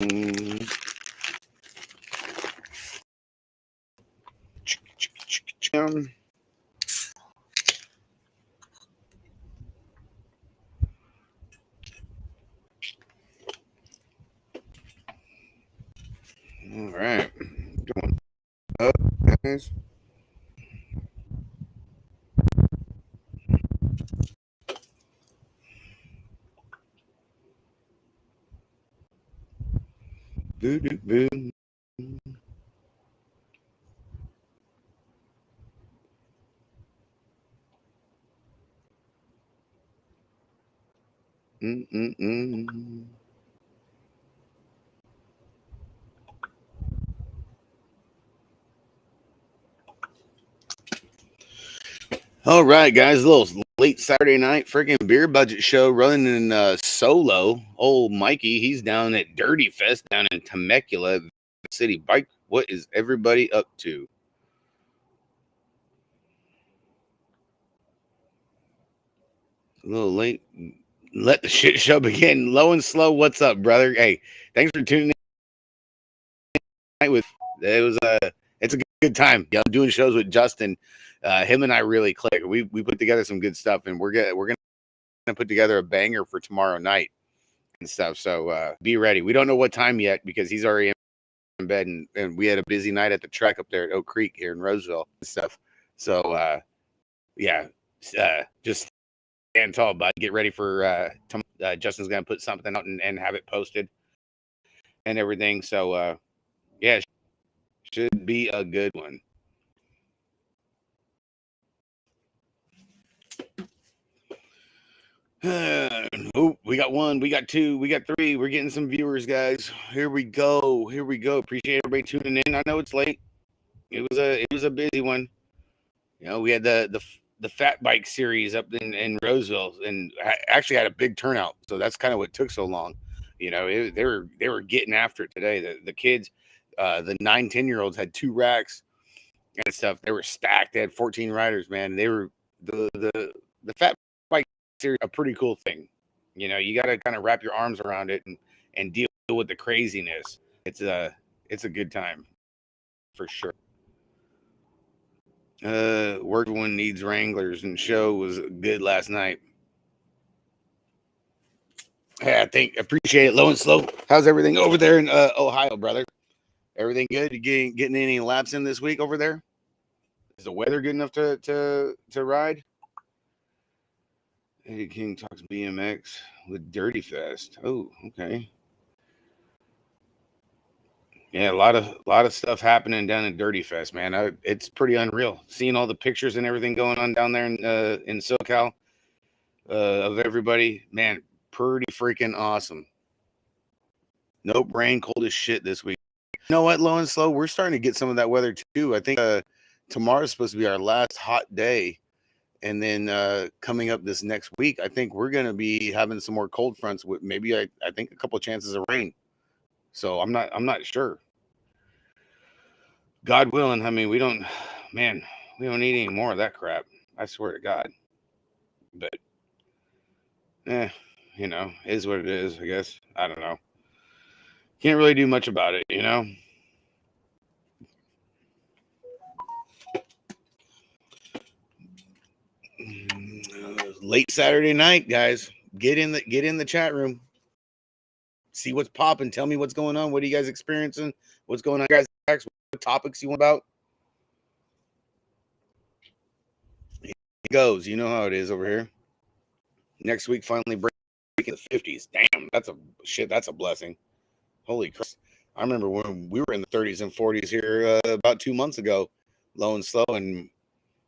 All right. Going up, guys. Boo, boo, boo. Mm-mm-mm. All right, guys. A little late Saturday night freaking beer budget show running in solo. Old Mikey, he's down at Dirty Fest down in Temecula City Bike. What is everybody up to? A little late. Let the shit show begin. Low and slow. What's up, brother? Hey, thanks for tuning in. With it was it's a good time. Yeah, I'm doing shows with Justin. Him and I really click. We put together some good stuff, and we're gonna put together a banger for tomorrow night and stuff. So be ready. We don't know what time yet because he's already in bed, and we had a busy night at the track up there at Oak Creek here in Roseville and stuff. So yeah, just stand tall, bud. Get ready for Justin's gonna put something out and have it posted and everything. So yeah, should be a good one. Oh, we got one, we got two, we got three. We're getting some viewers, guys. Here we go. Here we go. Appreciate everybody tuning in. I know it's late. It was a busy one. You know, we had the fat bike series up in Roseville, and actually had a big turnout. So that's kind of what took so long. You know, they were getting after it today. The kids, the 9-10-year-olds had 2 racks and stuff. They were stacked. They had 14 riders, man. They were the fat bike series, a pretty cool thing. You know, you got to kind of wrap your arms around it and deal with the craziness. It's a good time for sure. Work one needs Wranglers, and show was good last night. Hey, I think appreciate it. Low and slow. How's everything over there in Ohio, brother? Everything good? You getting any laps in this week over there? Is the weather good enough to ride? Eddie King talks BMX with Dirty Fest. Oh, okay. Yeah, a lot of stuff happening down in Dirty Fest, man. It's pretty unreal. Seeing all the pictures and everything going on down there in SoCal of everybody, man, pretty freaking awesome. Nope, rain, cold as shit this week. You know what, low and slow, we're starting to get some of that weather too. I think tomorrow's supposed to be our last hot day, and then coming up this next week, I think we're gonna be having some more cold fronts with maybe I think a couple chances of rain. So I'm not sure. God willing, I mean, man, we don't need any more of that crap. I swear to God. But, eh, you know, is what it is, I guess. I don't know. Can't really do much about it, you know? Late Saturday night, guys. Get in the chat room. See what's popping. Tell me what's going on. What are you guys experiencing? What's going on, guys? What topics you want about? It goes. You know how it is over here. Next week, finally breaking the 50s. Damn, that's a blessing. Holy Christ. I remember when we were in the 30s and 40s here about 2 months ago, low and slow. And,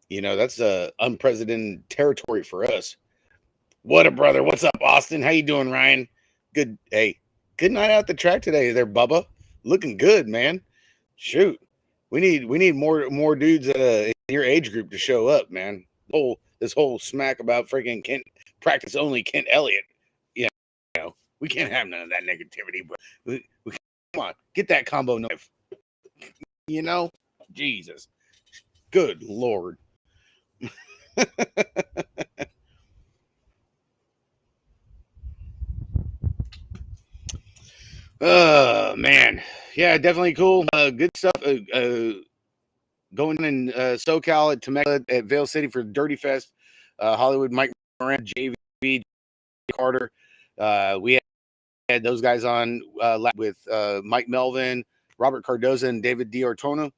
you know, that's unprecedented territory for us. What a brother. What's up, Austin? How you doing, Ryan? Good. Hey, good night out the track today there, Bubba. Looking good, man. Shoot. We need more dudes in your age group to show up, man. This whole smack about freaking Kent practice only Kent Elliott. You know, we can't have none of that negativity, but we come on, get that combo knife. You know? Jesus. Good Lord. Man, yeah, definitely cool. Good stuff. Going in SoCal at Temecula at Vale City for Dirty Fest. Hollywood, Mike Moran, JV Carter. We had those guys on with Mike Melvin, Robert Cardoza, and David D'Ortona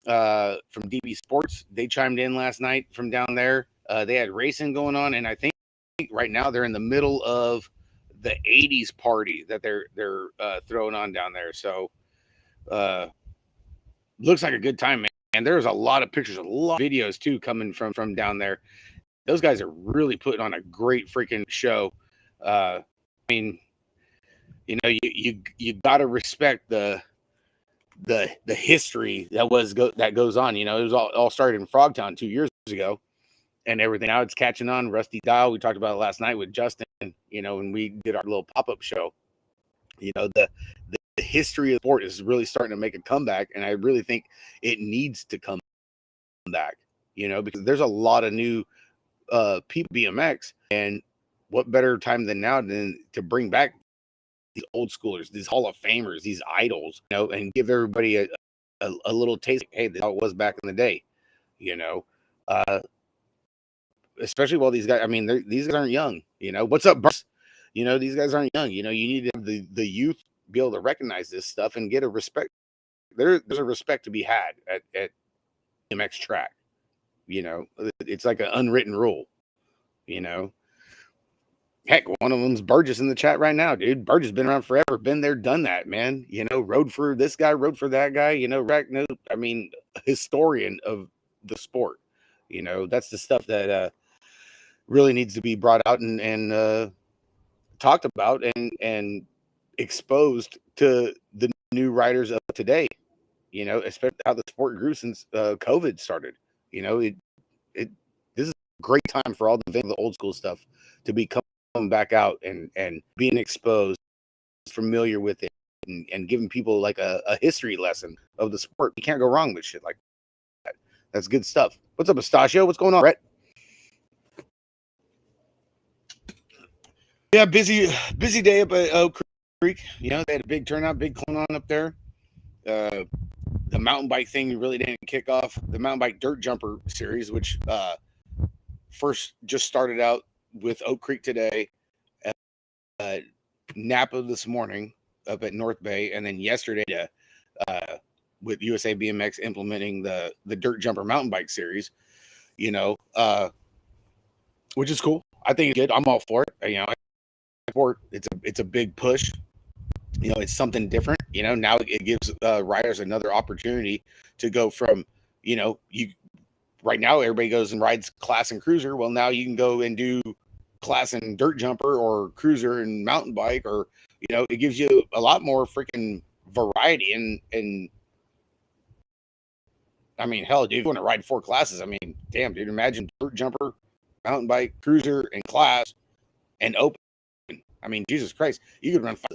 from DB Sports. They chimed in last night from down there. They had racing going on, and I think right now they're in the middle of the '80s party that they're throwing on down there. So looks like a good time, man. And there's a lot of pictures, a lot of videos too coming from down there. Those guys are really putting on a great freaking show. I mean, you know, you got to respect the history that goes on. You know, it was all started in Frogtown 2 years ago, and everything. Now it's catching on. Rusty Dial, we talked about it last night with Justin. You know, when we did our little pop up show. You know, the history of the sport is really starting to make a comeback, and I really think it needs to come back. You know, because there's a lot of new people BMX, and what better time than now than to bring back these old schoolers, these Hall of Famers, these idols, you know, and give everybody a little taste. Hey, this is how it was back in the day, you know. Especially while these guys, I mean, these guys aren't young, you know. What's up, Bruce? You know, these guys aren't young. You know, you need to have the youth be able to recognize this stuff and get a respect. There's a respect to be had at BMX track. You know, it's like an unwritten rule. You know, heck, one of them's Burgess in the chat right now, dude. Burgess been around forever, been there, done that, man. You know, rode for this guy, rode for that guy. You know, I mean, historian of the sport. You know, that's the stuff that really needs to be brought out and talked about and exposed to the new riders of today. You know, especially how the sport grew since COVID started. You know, it this is a great time for all the old school stuff to be coming back out and being exposed, familiar with it, and giving people like a history lesson of the sport. You can't go wrong with shit like that. That's good stuff. What's up, Pistachio? What's going on, Brett? Yeah, busy day up at Oak Creek. You know, they had a big turnout, big going on up there. The mountain bike thing really didn't kick off. The mountain bike dirt jumper series, which first just started out with Oak Creek today, Napa this morning up at North Bay, and then yesterday with USA BMX implementing the dirt jumper mountain bike series. You know, which is cool. I think it's good. I'm all for it. You know, it's a big push. You know, it's something different. You know, now it gives riders another opportunity to go from, you know, you right now everybody goes and rides class and cruiser. Well, now you can go and do class and dirt jumper or cruiser and mountain bike, or you know, it gives you a lot more freaking variety. And I mean, hell, dude, if you want to ride 4 classes, I mean, damn, dude, imagine dirt jumper, mountain bike, cruiser, and class and open. I mean, Jesus Christ, you could run 5.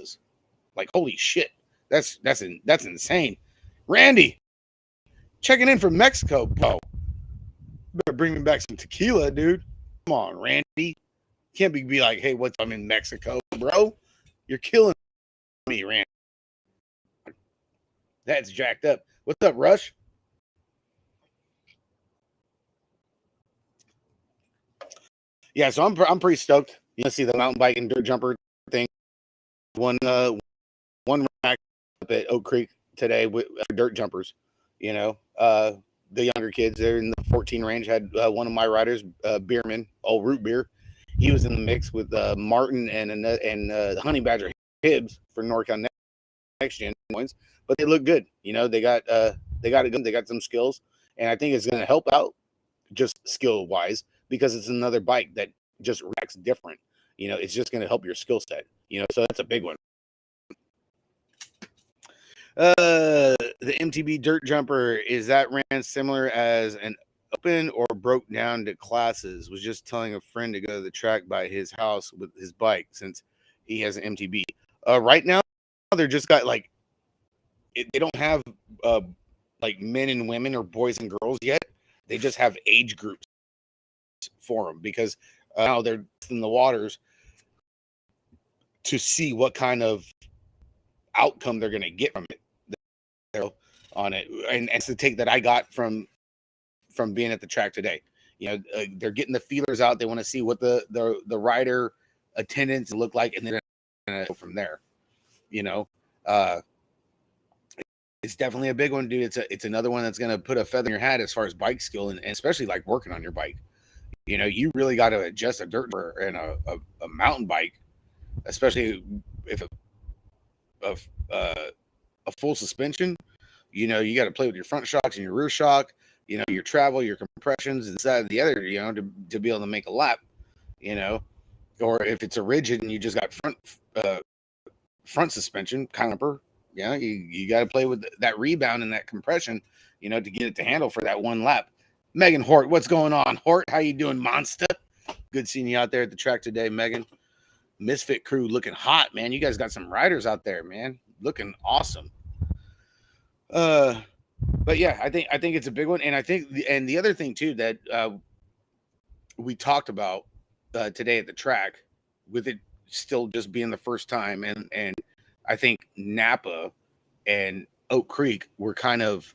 Like, holy shit, that's insane. Randy, checking in from Mexico, bro. Better bring me back some tequila, dude. Come on, Randy. Can't be like, hey, what's I'm in Mexico, bro? You're killing me, Randy. That's jacked up. What's up, Rush? Yeah, so I'm pretty stoked. You know, see the mountain bike and dirt jumper thing. One rack up at Oak Creek today with dirt jumpers. You know, the younger kids, they're in the 14 range. Had one of my riders, Beerman, old root beer. He was in the mix with Martin and Honey Badger Hibbs for NorCal Next Gen points, but they look good. You know, they got it good. They got some skills, and I think it's going to help out just skill wise because it's another bike that just reacts different. You know, it's just going to help your skill set. You know, so that's a big one. The MTB dirt jumper, is that ran similar as an open or broke down to classes? Was just telling a friend to go to the track by his house with his bike since he has an MTB. Right now they're just got like they don't have like men and women or boys and girls yet. They just have age groups for them because now they're in the waters to see what kind of outcome they're going to get from it on it. And it's the take that I got from being at the track today. They're getting the feelers out. They want to see what the rider attendance look like, and then go from there. It's definitely a big one, dude. It's another one that's going to put a feather in your hat as far as bike skill, and especially like working on your bike. You really got to adjust a dirt and a mountain bike, especially if a full suspension. You got to play with your front shocks and your rear shock. Your travel, your compressions, and that and the other. To be able to make a lap. Or if it's a rigid and you just got front suspension caliper. You got to play with that rebound and that compression, to get it to handle for that one lap. Megan Hort, what's going on? Hort, how you doing, monster? Good seeing you out there at the track today, Megan. Misfit crew looking hot, man. You guys got some riders out there, man. Looking awesome. But yeah, I think it's a big one. And I think the other thing too that we talked about today at the track, with it still just being the first time, and I think Napa and Oak Creek were kind of,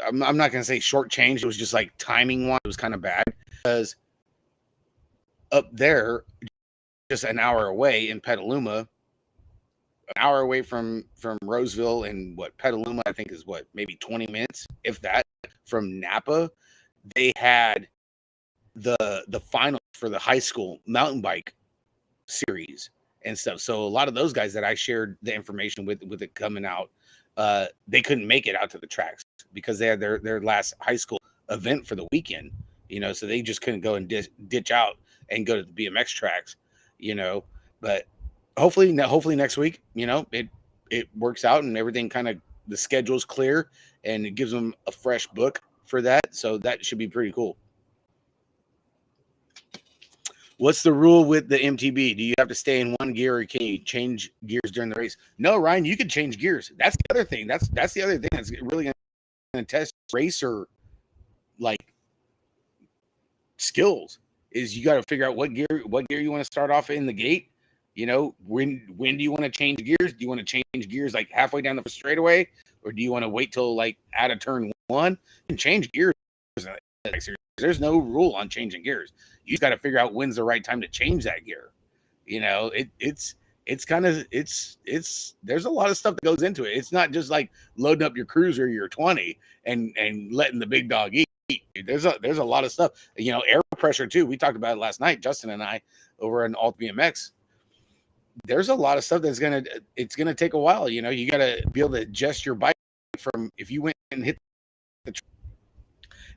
I'm not going to say shortchanged. It was just like timing one. It was kind of bad because up there, just an hour away in Petaluma, an hour away from Roseville, and Petaluma, I think is maybe 20 minutes, if that, from Napa. They had the final for the high school mountain bike series and stuff. So a lot of those guys that I shared the information with it coming out, they couldn't make it out to the tracks because they had their last high school event for the weekend, so they just couldn't go and ditch out and go to the BMX tracks, but hopefully next week, it works out and everything the schedule's clear and it gives them a fresh book for that. So that should be pretty cool. What's the rule with the MTB? Do you have to stay in one gear or can you change gears during the race? No, Ryan, you can change gears. That's the other thing. That's the other thing that's really going to test racer like skills is you got to figure out what gear you want to start off in the gate. When do you want to change gears? Do you want to change gears like halfway down the straightaway, or do you want to wait till like at a turn one and change gears? There's no rule on changing gears. You just got to figure out when's the right time to change that gear. It's there's a lot of stuff that goes into it. It's not just like loading up your cruiser, your 20 and letting the big dog eat. There's a lot of stuff, air pressure too. We talked about it last night, Justin and I, over on Alt BMX. There's a lot of stuff it's going to take a while. You got to be able to adjust your bike from, if you went and hit the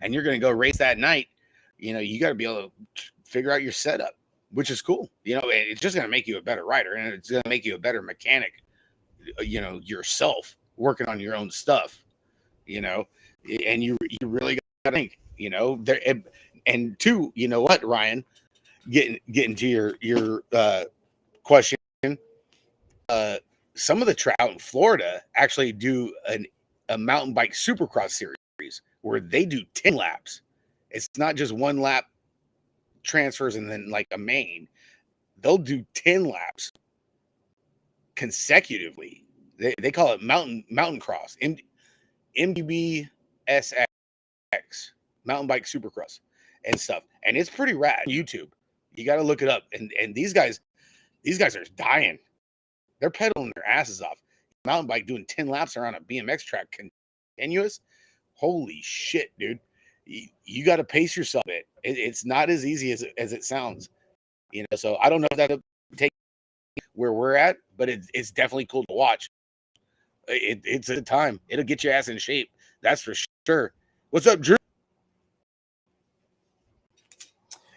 and you're going to go race that night, you got to be able to figure out your setup, which is cool. It's just going to make you a better rider and it's going to make you a better mechanic, yourself working on your own stuff, and you really got to think, there. And two, you know what, Ryan, getting to your question, some of the track out in Florida actually do a mountain bike supercross series where they do 10 laps. It's not just one lap transfers and then like a main. They'll do 10 laps consecutively. They call it mountain cross, MTB SX, mountain bike supercross and stuff. And it's pretty rad. YouTube, you got to look it up. And these guys are dying. They're pedaling their asses off. Mountain bike doing 10 laps around a BMX track continuous. Holy shit, dude. You got to pace yourself a bit. It's not as easy as it sounds. So I don't know if that'll take where we're at, but it's definitely cool to watch. It's a time. It'll get your ass in shape. That's for sure. What's up, Drew?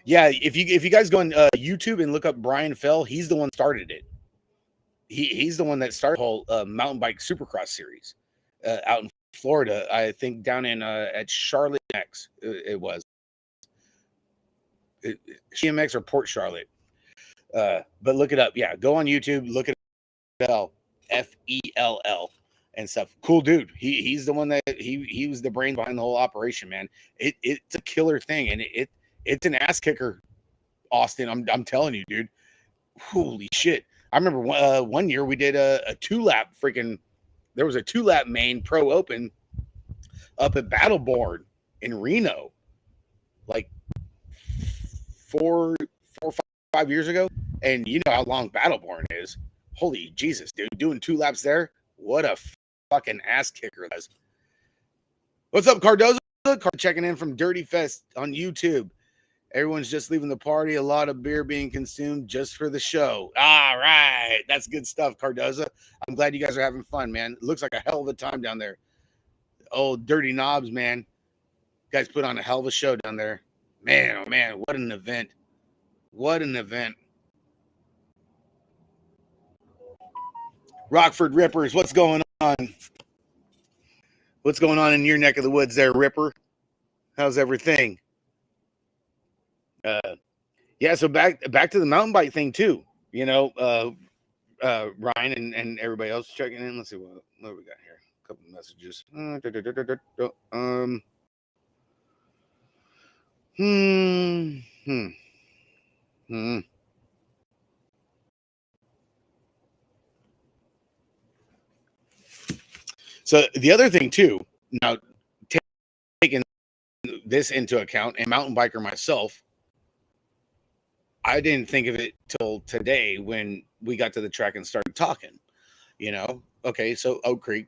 Yeah, if you guys go on YouTube and look up Brian Fell, he's the one started it. He's the one that started the whole mountain bike supercross series out in Florida. I think down in at Charlotte X it was CMX or Port Charlotte. But look it up. Yeah, go on YouTube. Look at Fell, Fell and stuff. Cool dude. He's the one that he was the brain behind the whole operation, man. It's a killer thing, and it's an ass kicker, Austin. I'm telling you, dude. Holy shit. I remember one year we did a 2-lap freaking. There was a 2-lap main pro open up at Battleborn in Reno, like four, 5 years ago. And you know how long Battleborn is. Holy Jesus, dude! Doing 2 laps there. What a fucking ass kicker that is. What's up, Cardozo? Checking in from Dirty Fest on YouTube. Everyone's just leaving the party. A lot of beer being consumed just for the show. All right. That's good stuff, Cardoza. I'm glad you guys are having fun, man. It looks like a hell of a time down there. Oh, Dirty Knobs, man. You guys put on a hell of a show down there. Man, oh, man. What an event. What an event. Rockford Rippers, what's going on? What's going on in your neck of the woods there, Ripper? How's everything? Yeah, so back to the mountain bike thing too. You know, Ryan and everybody else checking in. Let's see what we got here. A couple of messages. So the other thing too, now taking this into account, and mountain biker myself, I didn't think of it till today when we got to the track and started talking. You know, okay, so Oak Creek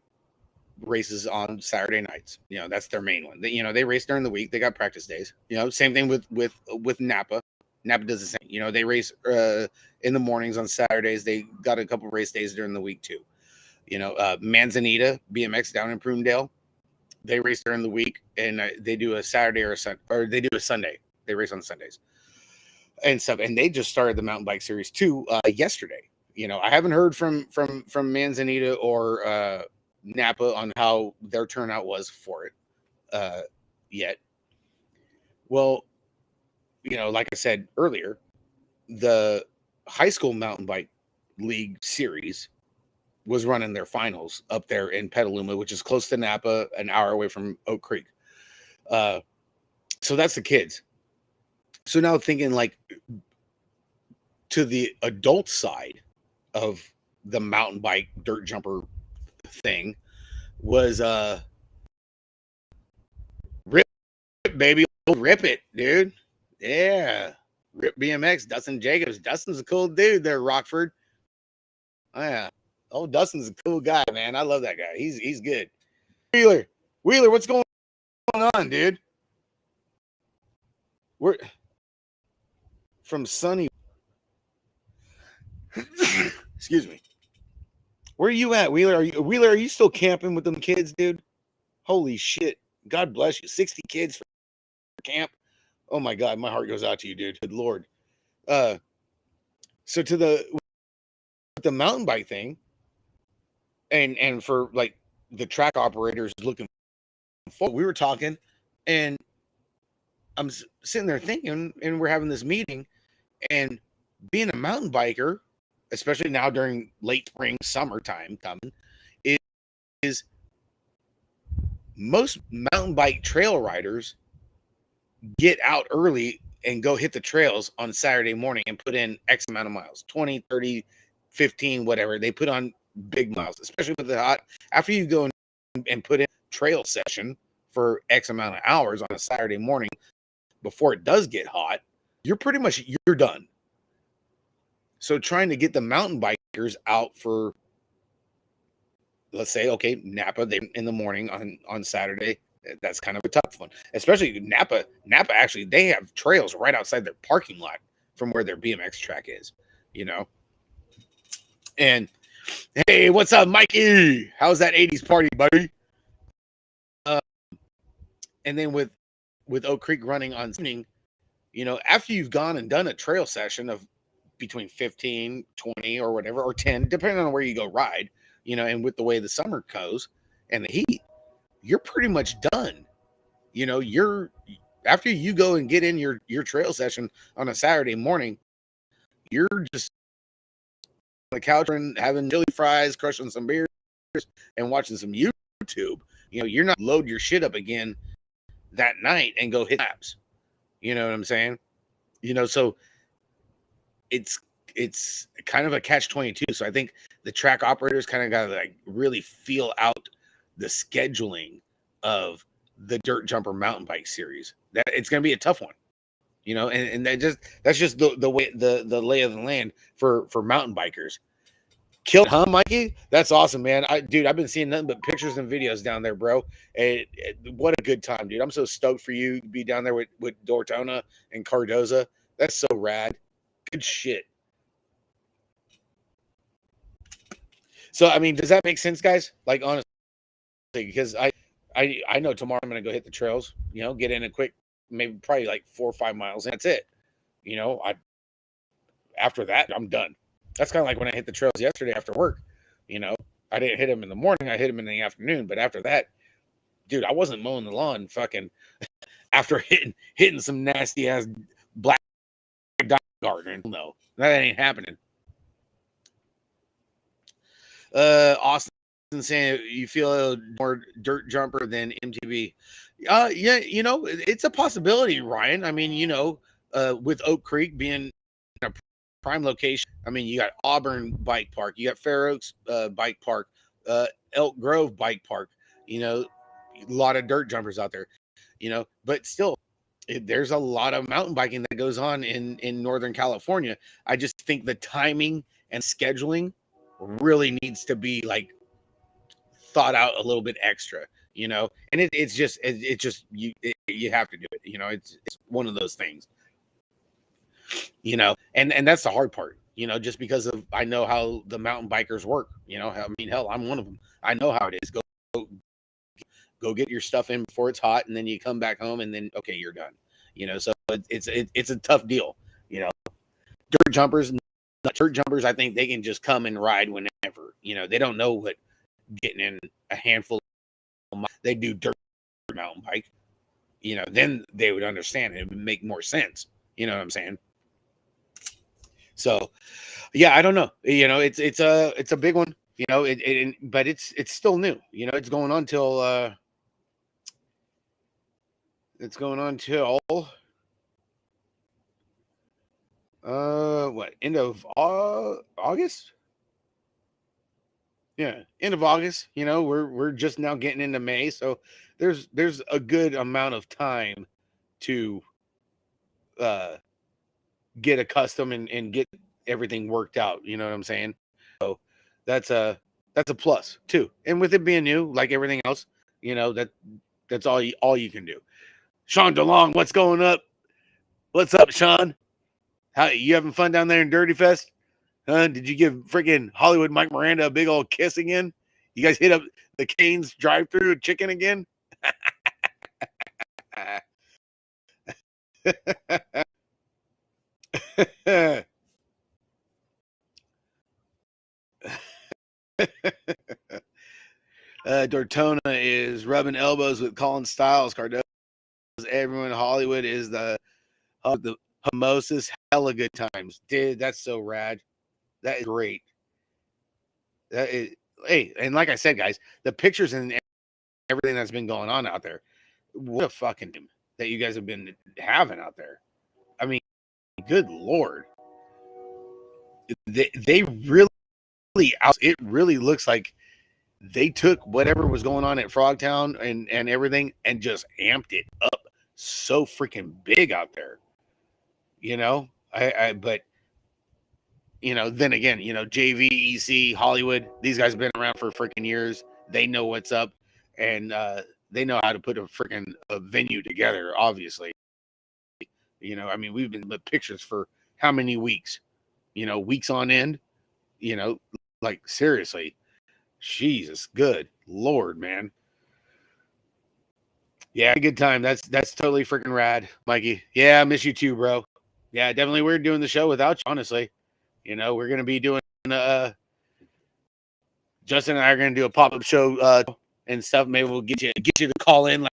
races on Saturday nights. You know, that's their main one. They race during the week. They got practice days. You know, same thing with Napa. Napa does the same. You know, they race in the mornings on Saturdays. They got a couple race days during the week too. You know, Manzanita BMX down in Prunedale, they race during the week, and they do a Saturday or they do a Sunday. They race on Sundays and stuff. And they just started the mountain bike series too yesterday. You know, I haven't heard from Manzanita or Napa on how their turnout was for it yet. Well, you know, like I said earlier, the high school mountain bike league series was running their finals up there in Petaluma, which is close to Napa, an hour away from Oak Creek. So that's the kids. So now thinking like to the adult side of the mountain bike dirt jumper thing was Rip baby, rip it, dude. Yeah. Rip BMX, Dustin Jacobs. Dustin's a cool dude there, Rockford. Oh yeah. Oh, Dustin's a cool guy, man. I love that guy. He's good. Wheeler, what's going on, dude? We're from sunny. Excuse me. Where are you at, Wheeler? Are you still camping with them kids, dude? Holy shit. God bless you. 60 kids for camp. Oh my God, my heart goes out to you, dude. Good Lord. So to the mountain bike thing, and for like the track operators looking forward, we were talking, and I'm sitting there thinking, and we're having this meeting, and being a mountain biker, especially now during late spring, summertime coming, is most mountain bike trail riders get out early and go hit the trails on Saturday morning and put in X amount of miles, 20, 30, 15, whatever. They put on big miles, especially with the hot. After you go and put in trail session for X amount of hours on a Saturday morning before it does get hot, you're done. So trying to get the mountain bikers out for, let's say, okay, Napa, they in the morning on Saturday, that's kind of a tough one. Especially Napa actually, they have trails right outside their parking lot from where their BMX track is, you know. And hey, what's up, Mikey? How's that 80s party, buddy? And then with Oak Creek running on evening, you know, after you've gone and done a trail session of between 15, 20 or whatever, or 10, depending on where you go ride, you know, and with the way the summer goes and the heat, you're pretty much done. You know, after you go and get in your trail session on a Saturday morning, you're just on the couch and having chili fries, crushing some beers, and watching some YouTube. You know, you're not load your shit up again that night and go hit laps. You know what I'm saying? You know, so it's it's kind of a catch-22. So I think the track operators kind of got to like really feel out the scheduling of the dirt jumper mountain bike series. That it's going to be a tough one, you know, and that's just the way the lay of the land for mountain bikers. Kill, huh, Mikey? That's awesome, man. Dude, I've been seeing nothing but pictures and videos down there, bro. What a good time, dude. I'm so stoked for you to be down there with Dortona and Cardoza. That's so rad. Good shit. So, I mean, does that make sense, guys? Like, honestly, because I know tomorrow I'm gonna go hit the trails. You know, get in a quick, maybe probably like 4 or 5 miles, and that's it. You know, after that I'm done. That's kind of like when I hit the trails yesterday after work. You know, I didn't hit them in the morning. I hit them in the afternoon. But after that, dude, I wasn't mowing the lawn. Fucking after hitting some nasty ass black dog garden. No, that ain't happening. Austin saying you feel more dirt jumper than MTB. Yeah, you know, it's a possibility, Ryan. I mean, you know, with Oak Creek being a prime location, I mean, you got Auburn Bike Park, you got Fair Oaks Bike Park, Elk Grove Bike Park, you know, a lot of dirt jumpers out there, you know, but still, there's a lot of mountain biking that goes on in Northern California. I just think the timing and scheduling really needs to be like thought out a little bit extra, you know, and it's just you have to do it, you know. It's one of those things, you know, and that's the hard part, you know, just because of I know how the mountain bikers work, you know. I mean, hell, I'm one of them. I know how it is. Go get your stuff in before it's hot, and then you come back home, and then okay, you're done, you know. So it's a tough deal, you know. Dirt jumpers, I think they can just come and ride whenever, you know. They don't know what getting in a handful of miles. They do dirt mountain bike, you know, then they would understand it. It would make more sense, you know what I'm saying? So yeah, I don't know, you know, it's a big one, you know. But it's still new, you know. It's going on till what, end of August? Yeah, end of August. You know, we're just now getting into May, so there's a good amount of time to uh get accustomed and get everything worked out. You know what I'm saying? So that's a plus too. And with it being new, like everything else, you know, that's all you can do. Sean DeLong, what's going up? What's up, Sean? How you having fun down there in Dirty Fest? Huh? Did you give freaking Hollywood Mike Miranda a big old kiss again? You guys hit up the Cane's drive-through chicken again? Dortona is rubbing elbows with Colin Styles. Cardozo, everyone in Hollywood is the Hermosa's hella good times. Dude, that's so rad. That is great. That is, hey, and like I said, guys, the pictures and everything that's been going on out there, what a fucking team that you guys have been having out there. I mean, good Lord. They really, it really looks like they took whatever was going on at Frogtown and everything and just amped it up so freaking big out there. You know, but you know, then again, you know, JV, EC, Hollywood, these guys have been around for freaking years. They know what's up, and they know how to put a freaking venue together, obviously. You know, I mean, we've been with pictures for how many weeks? You know, weeks on end, you know, like seriously. Jesus, good Lord, man. Yeah, good time. That's totally freaking rad, Mikey. Yeah, I miss you too, bro. Yeah, definitely weird doing the show without you, honestly. You know, we're gonna be doing Justin and I are gonna do a pop-up show and stuff. Maybe we'll get you to call in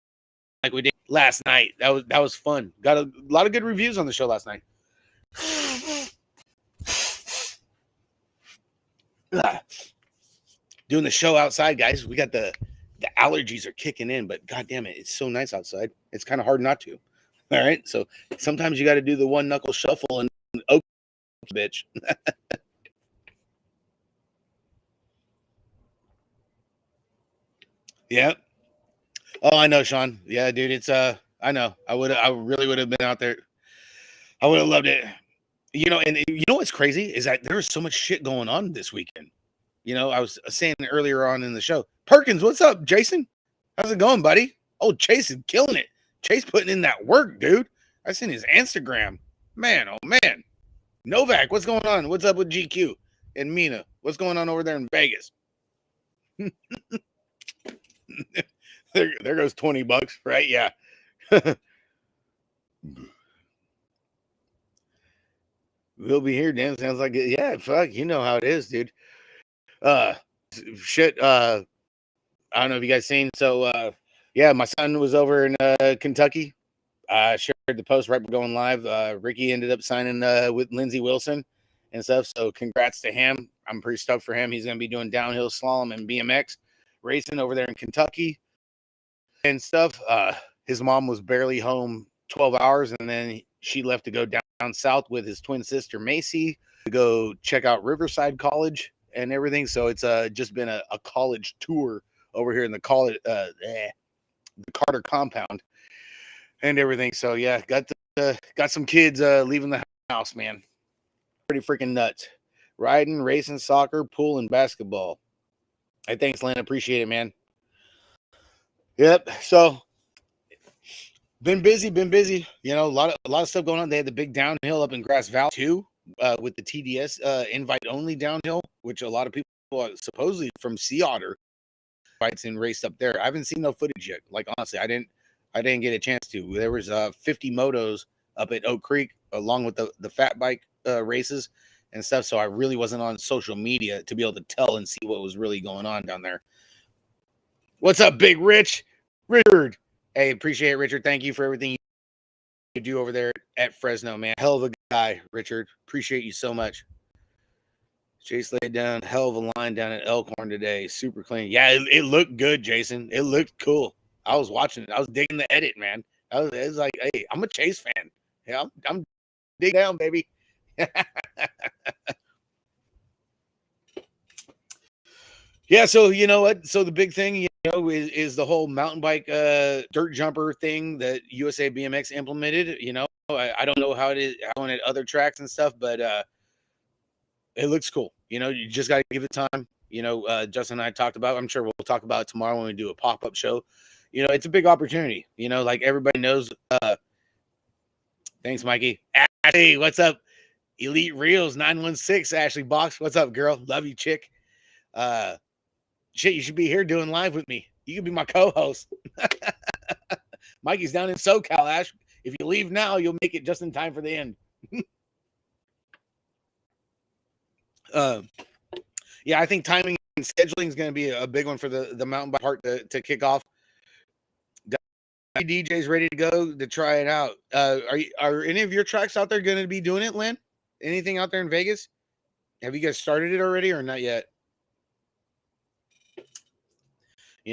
like we did last night. That was fun. Got a lot of good reviews on the show last night. Doing the show outside, guys. We got the allergies are kicking in, but god damn it, it's so nice outside. It's kind of hard not to. All right, so sometimes you got to do the one knuckle shuffle and bitch. Yeah. Oh, I know, Sean. Yeah, dude. It's I know. I really would have been out there. I would have loved it. And you know what's crazy is that there was so much shit going on this weekend. I was saying earlier on in the show, Perkins, what's up, Jason? How's it going, buddy? Oh, Chase is killing it. Chase putting in that work, dude. I seen his Instagram. Man, oh man. Novak, what's going on? What's up with GQ and Mina? What's going on over there in Vegas? there goes $20, right? Yeah. We'll be here, Dan. Sounds like it. Yeah, fuck. You know how it is, dude. Uh shit. I don't know if you guys seen. So yeah, my son was over in Kentucky. Shared the post right before going live. Ricky ended up signing with Lindsey Wilson and stuff. So congrats to him. I'm pretty stoked for him. He's going to be doing downhill slalom and BMX racing over there in Kentucky and stuff. His mom was barely home 12 hours, and then she left to go down south with his twin sister Macy to go check out Riverside College and everything. So it's just been a college tour over here in the college, the Carter compound and everything. So yeah, got some kids leaving the house, man. Pretty freaking nuts. Riding, racing, soccer, pool, and basketball. Hey, thanks, Len. Appreciate it, man. Yep. So been busy. A lot of stuff going on. They had the big downhill up in Grass Valley too, with the TDS invite only downhill, which a lot of people supposedly from Sea Otter fights and raced up there. I haven't seen no footage yet. Like honestly, I didn't get a chance to. There was 50 motos up at Oak Creek along with the fat bike races and stuff. So I really wasn't on social media to be able to tell and see what was really going on down there. What's up, Big Rich? Richard. Hey, appreciate it, Richard. Thank you for everything you do over there at Fresno, man. Hell of a guy, Richard. Appreciate you so much. Chase laid down hell of a line down at Elkhorn today. Super clean. Yeah, it looked good, Jason. It looked cool. I was watching it. I was digging the edit, man. It was like, hey, I'm a Chase fan. Yeah, I'm dig down, baby. Yeah, so you know what? So the big thing, is the whole mountain bike dirt jumper thing that USA BMX implemented. I don't know how it is on at other tracks and stuff, but it looks cool. You just got to give it time. Justin and I talked about. I'm sure we'll talk about it tomorrow when we do a pop-up show. It's a big opportunity. Like everybody knows. Thanks, Mikey. Ashley, what's up? Elite Reels 916. Ashley Box, what's up, girl? Love you, chick. Shit, you should be here doing live with me. You can be my co-host. Mikey's down in SoCal, Ash. If you leave now, you'll make it just in time for the end. Yeah, I think timing and scheduling is going to be a big one for the mountain bike part to kick off. DJs ready to go to try it out. Are any of your tracks out there going to be doing it, Lynn? Anything out there in Vegas? Have you guys started it already or not yet?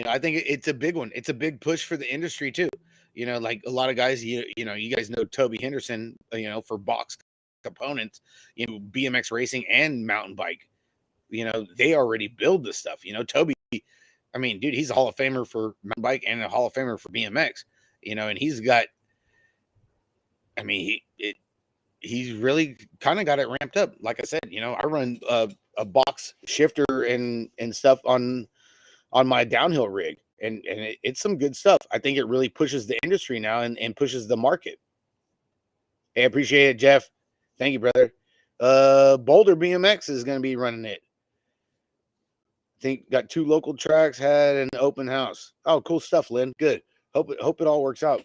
I think it's a big one. It's a big push for the industry too. Like a lot of guys, you guys know Toby Henderson, for box components, BMX racing and mountain bike. They already build this stuff. Toby, I mean, dude, he's a Hall of Famer for mountain bike and a Hall of Famer for BMX. And he's got, I mean, he's really kind of got it ramped up. Like I said, I run a box shifter and stuff on my downhill rig, and it's some good stuff. I think it really pushes the industry now and pushes the market. Hey, I appreciate it, Jeff. Thank you, brother. Boulder BMX is going to be running it. I think got 2 local tracks, had an open house. Oh, cool stuff, Lynn. Good. Hope it all works out.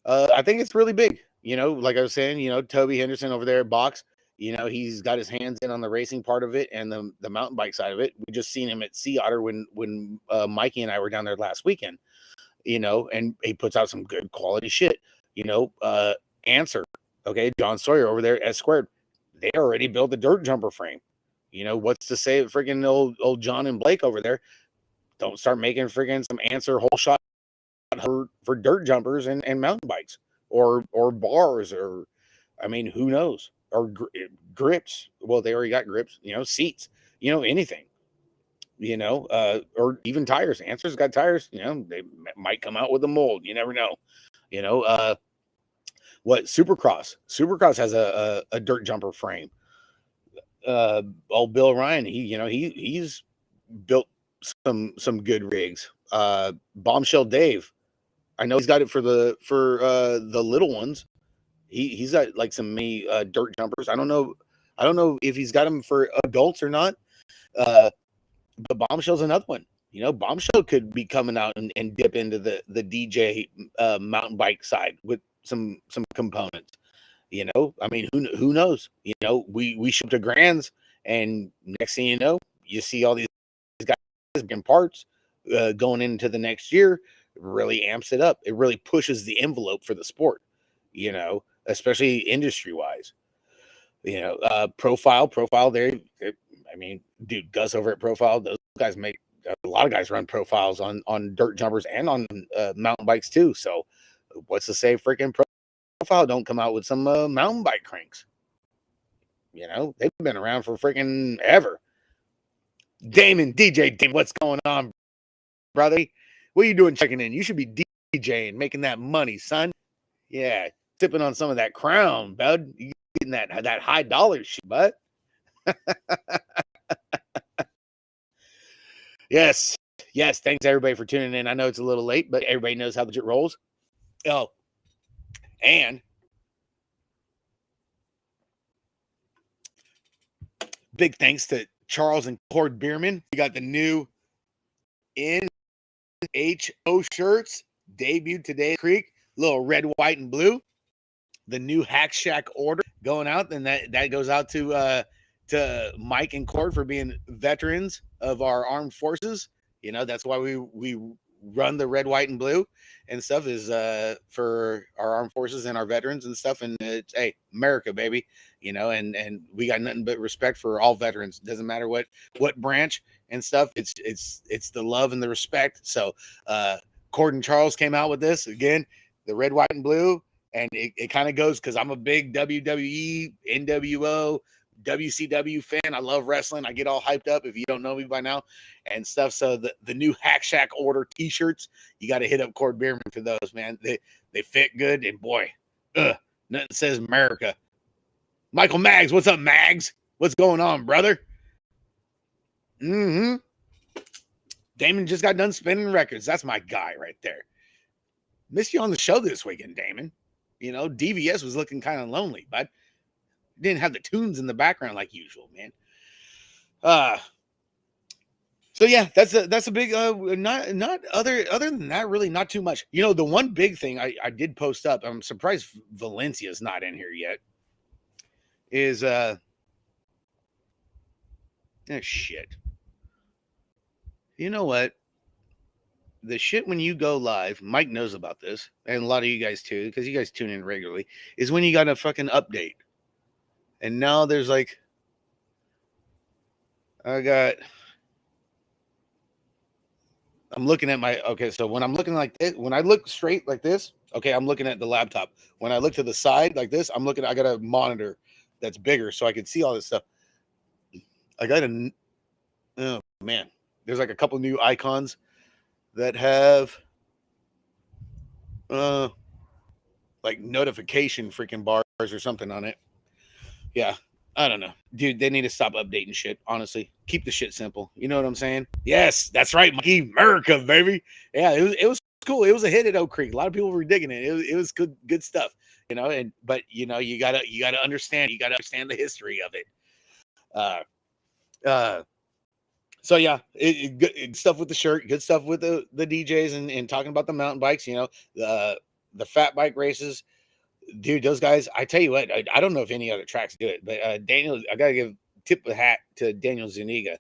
I think it's really big. Like I was saying, Toby Henderson over there at Box, he's got his hands in on the racing part of it and the mountain bike side of it. We just seen him at Sea Otter when Mikey and I were down there last weekend, and he puts out some good quality shit. Answer. Okay, John Sawyer over there at Squared. They already built the dirt jumper frame. What's to say freaking old John and Blake over there don't start making freaking some Answer whole shot for dirt jumpers and mountain bikes or bars, or I mean, who knows, or grips. Well, they already got grips, seats, anything, or even tires. Answer's got tires, they might come out with a mold. You never know, you know. What Supercross has a dirt jumper frame. Old Bill Ryan, he's built some good rigs. Bombshell Dave, I know he's got it for the little ones. He's got like some mini dirt jumpers. I don't know if he's got them for adults or not. Uh, but Bombshell's another one. Bombshell could be coming out and dip into the DJ mountain bike side with some components. I mean, who knows? We ship to Grands, and next thing you know, you see all these guys getting parts going into the next year. Really amps it up. It really pushes the envelope for the sport. Especially industry wise. Profile. I mean, dude, Gus over at Profile, those guys make a lot of guys run profiles on dirt jumpers and on mountain bikes too. So, what's to say freaking Profile don't come out with some mountain bike cranks? They've been around for freaking ever. DJ Damon, what's going on, brother? What are you doing checking in? You should be DJing, making that money, son. Yeah, tipping on some of that crown, bud. You getting that high dollar shit, bud. Yes. Thanks everybody for tuning in. I know it's a little late, but everybody knows how the shit rolls. Oh, and big thanks to Charles and Cord Bierman. We got the new NHO shirts debuted today. Creek, little red, white, and blue. The new Hack Shack order going out, and that goes out to Mike and Cord for being veterans of our armed forces. That's why we run the red, white, and blue and stuff is for our armed forces and our veterans and stuff. And it's, hey, America, baby, and we got nothing but respect for all veterans. Doesn't matter what branch and stuff. It's the love and the respect. So Cord and Charles came out with this again, the red, white, and blue. And it kind of goes because I'm a big WWE, NWO, WCW fan. I love wrestling. I get all hyped up if you don't know me by now and stuff. So the new Hack Shack order t-shirts, you got to hit up Cord Bierman for those, man. They fit good, and boy, nothing says America. Michael Maggs, what's up, Maggs? What's going on, brother? Damon just got done spinning records. That's my guy right there. Missed you on the show this weekend, Damon. DVS was looking kind of lonely, but didn't have the tunes in the background like usual, man. So yeah, that's a big not other than that, really not too much. The one big thing I did post up, I'm surprised Valencia's not in here yet, is shit. You know what? The shit when you go live, Mike knows about this, and a lot of you guys too, because you guys tune in regularly, is when you got a fucking update. And now there's like, I'm looking at so when I'm looking like this, when I look straight like this, okay, I'm looking at the laptop. When I look to the side like this, I got a monitor that's bigger so I can see all this stuff. Oh man, there's like a couple new icons that have like notification freaking bars or something on it. Yeah, I don't know, dude. They need to stop updating shit. Honestly, keep the shit simple. You know what I'm saying? Yes, that's right, Mikey. America, baby. Yeah, it was cool. It was a hit at Oak Creek. A lot of people were digging it. It was good stuff. But you gotta understand. You gotta understand the history of it. So yeah, good stuff with the shirt, good stuff with the DJs and talking about the mountain bikes. The fat bike races, dude. Those guys, I tell you what, I don't know if any other tracks do it, but Daniel, I gotta give tip of the hat to Daniel Zuniga.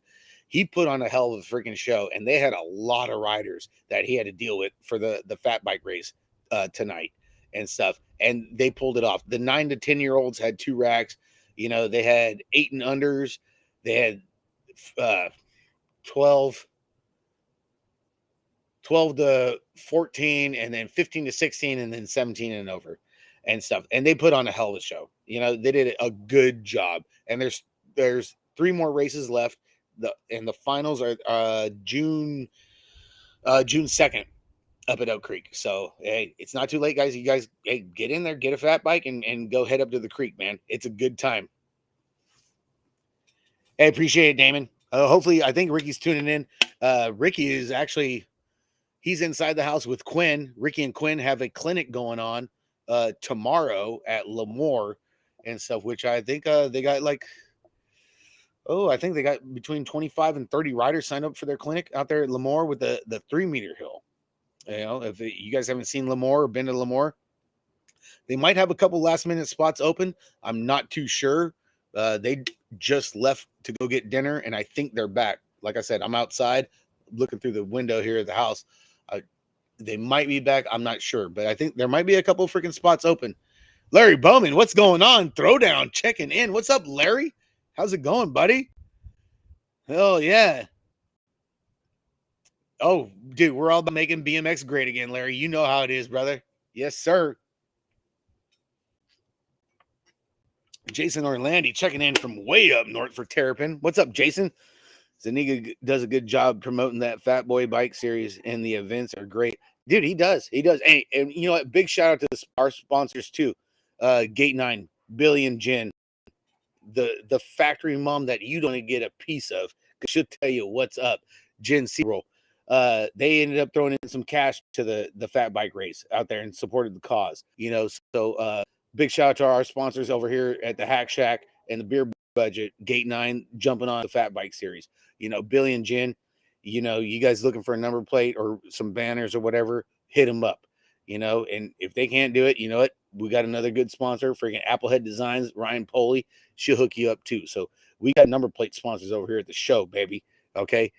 He put on a hell of a freaking show, and they had a lot of riders that he had to deal with for the fat bike race tonight and stuff, and they pulled it off. The 9 to 10-year-olds had 2 racks. They had 8 and unders. They had 12 to 14, and then 15 to 16, and then 17 and over. and stuff. And they put on a hell of a show. You know, they did a good job. And there's 3 more races left. And the finals are June 2nd up at Oak Creek. So hey, it's not too late, guys. You guys, hey, get in there, get a fat bike, and go head up to the creek, man. It's a good time. Hey, appreciate it, Damon. Hopefully, I think Ricky's tuning in. Ricky is actually, he's inside the house with Quinn. Ricky and Quinn have a clinic going on tomorrow at Lemoore and stuff, which I think they got like, I think they got between 25 and 30 riders signed up for their clinic out there at Lemoore with the 3-meter hill. You know, if you guys haven't seen Lemoore or been to Lemoore, they might have a couple last minute spots open. I'm not too sure. They just left to go get dinner, and I think they're back. Like I said, I'm outside looking through the window here at the house. They might be back. I'm not sure, but I think there might be a couple freaking spots open. Larry Bowman, what's going on? Throwdown checking in. What's up, Larry? How's it going, buddy? Hell yeah. Oh, dude, we're all about making BMX great again, Larry. You know how it is, brother. Yes, sir. Jason Orlandi checking in from way up north for Terrapin. What's up, Jason? Zaniga does a good job promoting that Fat Boy bike series, and the events are great. Dude, he does. He does. Hey, and you know what? Big shout out to our sponsors, too. Gate 9, Billy and Jen. The factory mom that you don't get a piece of, because she'll tell you what's up. Jen Searle. They ended up throwing in some cash to the fat bike race out there and supported the cause. You know, so big shout out to our sponsors over here at the Hack Shack and the Beer Budget, Gate 9, jumping on the fat bike series. You know, Billy and Jen, you know, you guys looking for a number plate or some banners or whatever, hit them up. You know, and if they can't do it, you know what? We got another good sponsor, freaking Applehead Designs, Ryan Poley. She'll hook you up too. So we got number plate sponsors over here at the show, baby. Okay.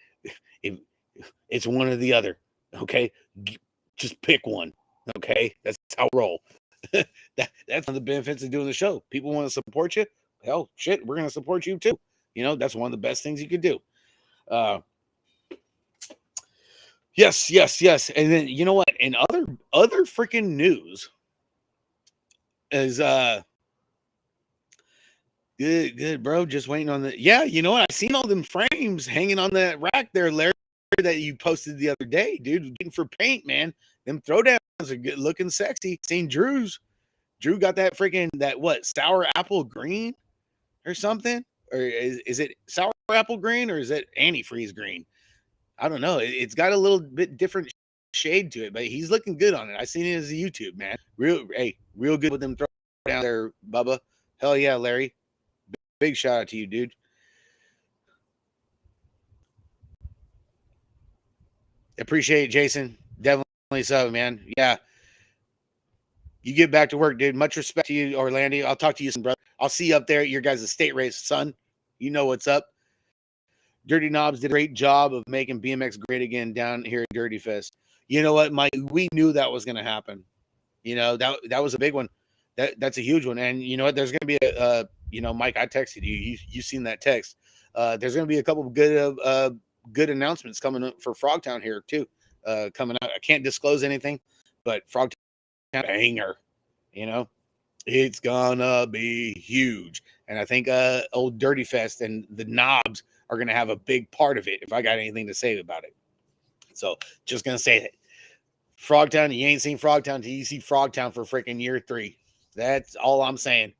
If it's one or the other, okay? Just pick one, okay? That's how I roll. That's one of the benefits of doing the show. People want to support you. Hell, shit, we're going to support you too. You know, that's one of the best things you could do. Yes. And then, you know what? In other freaking news is good, bro. Just waiting on the, yeah, you know what? I seen all them frames hanging on that rack there, Larry, that you posted the other day, dude. Getting for paint, man. Them throwdowns are good looking sexy. Seen Drew's. Drew got that freaking, that what, sour apple green or something? Or is it sour apple green or is it antifreeze green? I don't know. It's got a little bit different shade to it, but he's looking good on it. I seen it as a YouTube, man. Real good with them throwing down there, Bubba. Hell yeah, Larry. Big shout out to you, dude. Appreciate it, Jason. Definitely so, man. Yeah. You get back to work, dude. Much respect to you, Orlando. I'll talk to you soon, brother. I'll see you up there at your guys' state race, son. You know what's up. Dirty Knobs did a great job of making BMX great again down here at Dirty Fest. You know what, Mike? We knew that was going to happen. You know, that was a big one. That's a huge one. And you know what? There's going to be you know, Mike, I texted you. You've seen that text. There's going to be a couple of good announcements coming up for Frogtown here too. Coming out. I can't disclose anything, but Frogtown banger. You know, it's gonna be huge. And I think old Dirty Fest and the Knobs are gonna have a big part of it. If I got anything to say about it, so just gonna say that. Frogtown, you ain't seen Frogtown till you see Frogtown for freaking year 3. That's all I'm saying.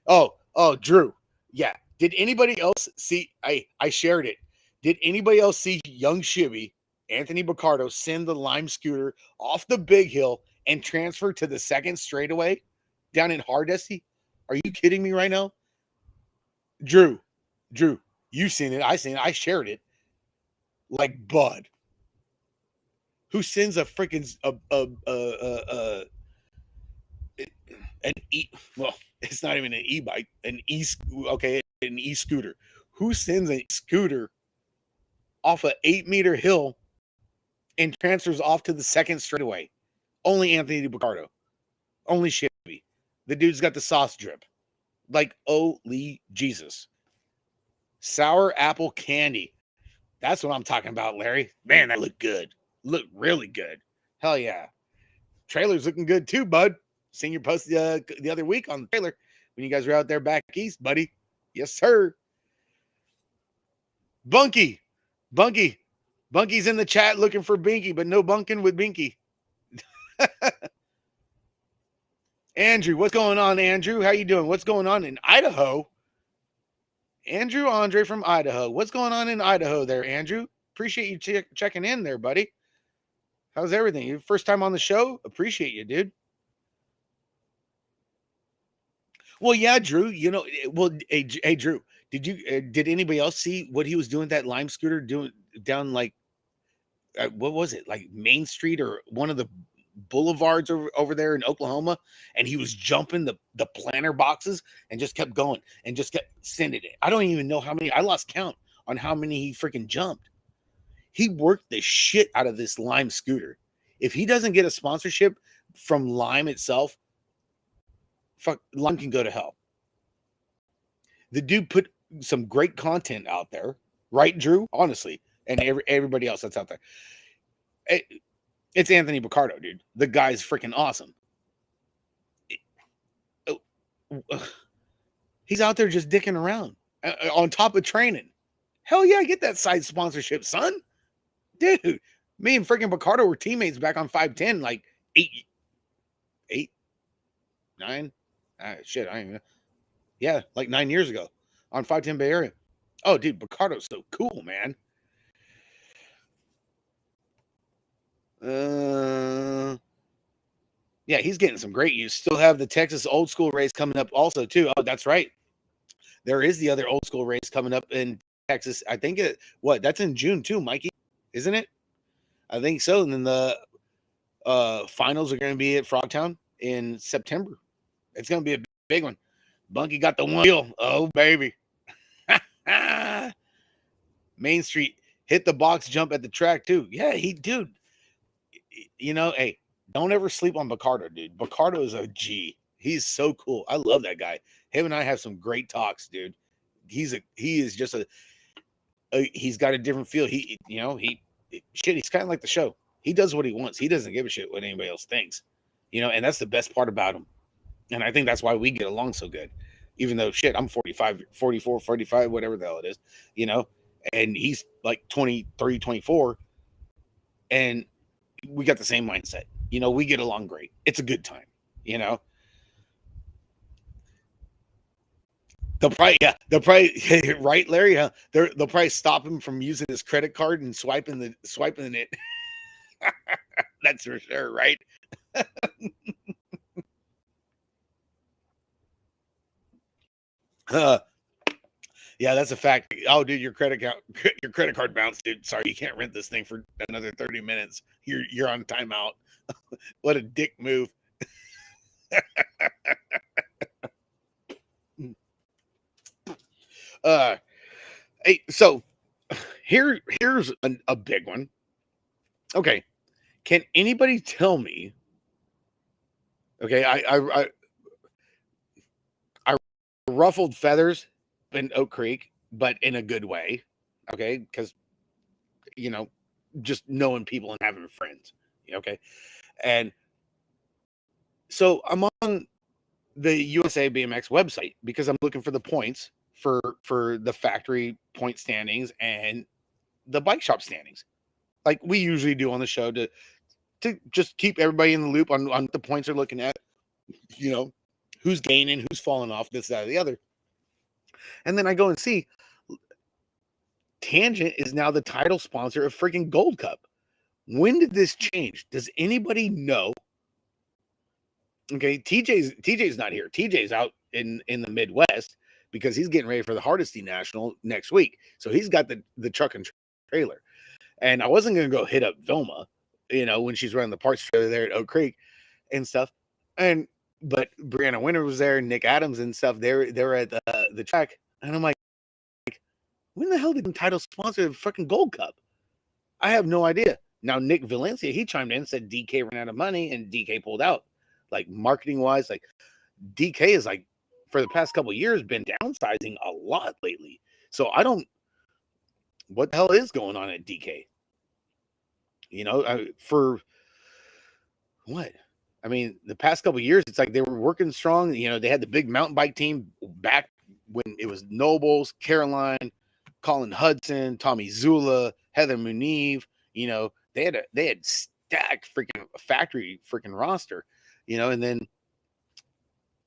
Oh, Drew. Yeah. Did anybody else see? I shared it. Did anybody else see young Shibby, Anthony Baccardo, send the Lime scooter off the big hill and transfer to the second straightaway down in Hardesty? Are you kidding me right now? Drew, you seen it. I seen it. I shared it. Like Bud. Who sends a freaking an e, well, it's not even an e-bike, an e-scooter. Who sends a scooter off a 8-meter hill and transfers off to the second straightaway? Only Anthony Baccardo. Only Shibby. The dude's got the sauce drip. Like, holy Jesus. Sour apple candy. That's what I'm talking about, Larry. Man, that looked good. Looked really good. Hell yeah. Trailer's looking good too, bud. Seen your post the other week on the trailer when you guys were out there back east, buddy. Yes, sir. Bunky's in the chat looking for Binky, but no bunking with Binky. Andrew, what's going on, Andrew? How you doing? What's going on in Idaho? Andrew Andre from Idaho. What's going on in Idaho there, Andrew? Appreciate you checking in there, buddy. How's everything? Your first time on the show? Appreciate you, dude. Well, yeah, Drew. Hey, Drew, did anybody else see what he was doing that Lime scooter doing down like what was it, like Main Street or one of the boulevards over there in Oklahoma, and he was jumping the planter boxes and just kept going and just kept sending it. I don't even know how many. I lost count on how many he freaking jumped. He worked the shit out of this Lime scooter. If he doesn't get a sponsorship from Lime itself, fuck, Lime can go to hell. The dude put some great content out there, right, Drew? Honestly, and everybody else that's out there. It's Anthony Picardo, dude. The guy's freaking awesome. He's out there just dicking around on top of training. Hell yeah, get that side sponsorship, son. Dude, me and freaking Picardo were teammates back on 510 like 9. Shit, I don't even know. Yeah, like 9 years ago on 510 Bay Area. Oh, dude, Picardo's so cool, man. Yeah, he's getting some great use. Still have the Texas old school race coming up also too. Oh, that's right. There is the other old school race coming up in Texas. I think that's in June too, Mikey, isn't it? I think so. And then the finals are going to be at Frogtown in September. It's going to be a big one. Bunky got the one wheel. Oh, baby. Main Street hit the box jump at the track too. Yeah, dude. Hey, don't ever sleep on Picardo, dude. Picardo is a G. He's so cool. I love that guy. Him and I have some great talks, dude. He is just he's got a different feel. He's kind of like the show. He does what he wants. He doesn't give a shit what anybody else thinks, and that's the best part about him. And I think that's why we get along so good, even though I'm 45, 44, 45, whatever the hell it is, and he's like 23, 24. And we got the same mindset. We get along great. It's a good time, They'll probably right, Larry. Huh? They'll probably stop him from using his credit card and swiping it. That's for sure, right? Yeah, that's a fact. Oh, dude, your credit card bounced, dude. Sorry, you can't rent this thing for another 30 minutes. You're on timeout. What a dick move. Hey, so here's a big one. Okay, can anybody tell me? Okay, I ruffled feathers in Oak Creek, but in a good way. Okay, because just knowing people and having friends. Okay, and so I'm on the USA BMX website because I'm looking for the points for the factory point standings and the bike shop standings, like we usually do on the show to just keep everybody in the loop on what the points are looking at, who's gaining, who's falling off, this, that, or the other. And then I go and see Tangent is now the title sponsor of freaking Gold Cup. When did this change? Does anybody know? Okay, TJ's not here. TJ's out in the Midwest because he's getting ready for the Hardesty National next week. So he's got the truck and trailer. And I wasn't going to go hit up Vilma, when she's running the parts trailer there at Oak Creek and stuff. But Brianna Winter was there, Nick Adams and stuff. They're at the track. And I'm like, when the hell did the title sponsor the fucking Gold Cup? I have no idea. Now, Nick Valencia, he chimed in and said DK ran out of money and DK pulled out. Like marketing wise, like DK is like for the past couple of years been downsizing a lot lately. So what the hell is going on at DK? For what? I mean, the past couple of years, it's like they were working strong. You know, they had the big mountain bike team back when it was Nobles, Caroline, Colin Hudson, Tommy Zula, Heather Muniv. You know, they had stacked freaking factory freaking roster. You know, and then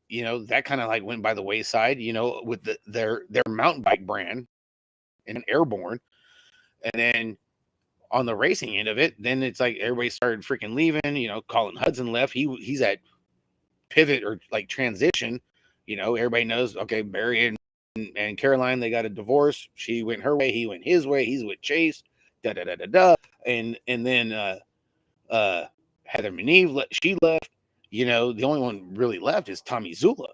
that kind of like went by the wayside. You know, with their mountain bike brand and Airborne, and then on the racing end of it, then it's like everybody started freaking leaving. You know, Colin Hudson left. He's at pivot or like transition. You know, everybody knows. Okay, Barry and Caroline, they got a divorce. She went her way. He went his way. He's with Chase. Da da da da da. And then Heather Muniv, she left. You know, the only one really left is Tommy Zula.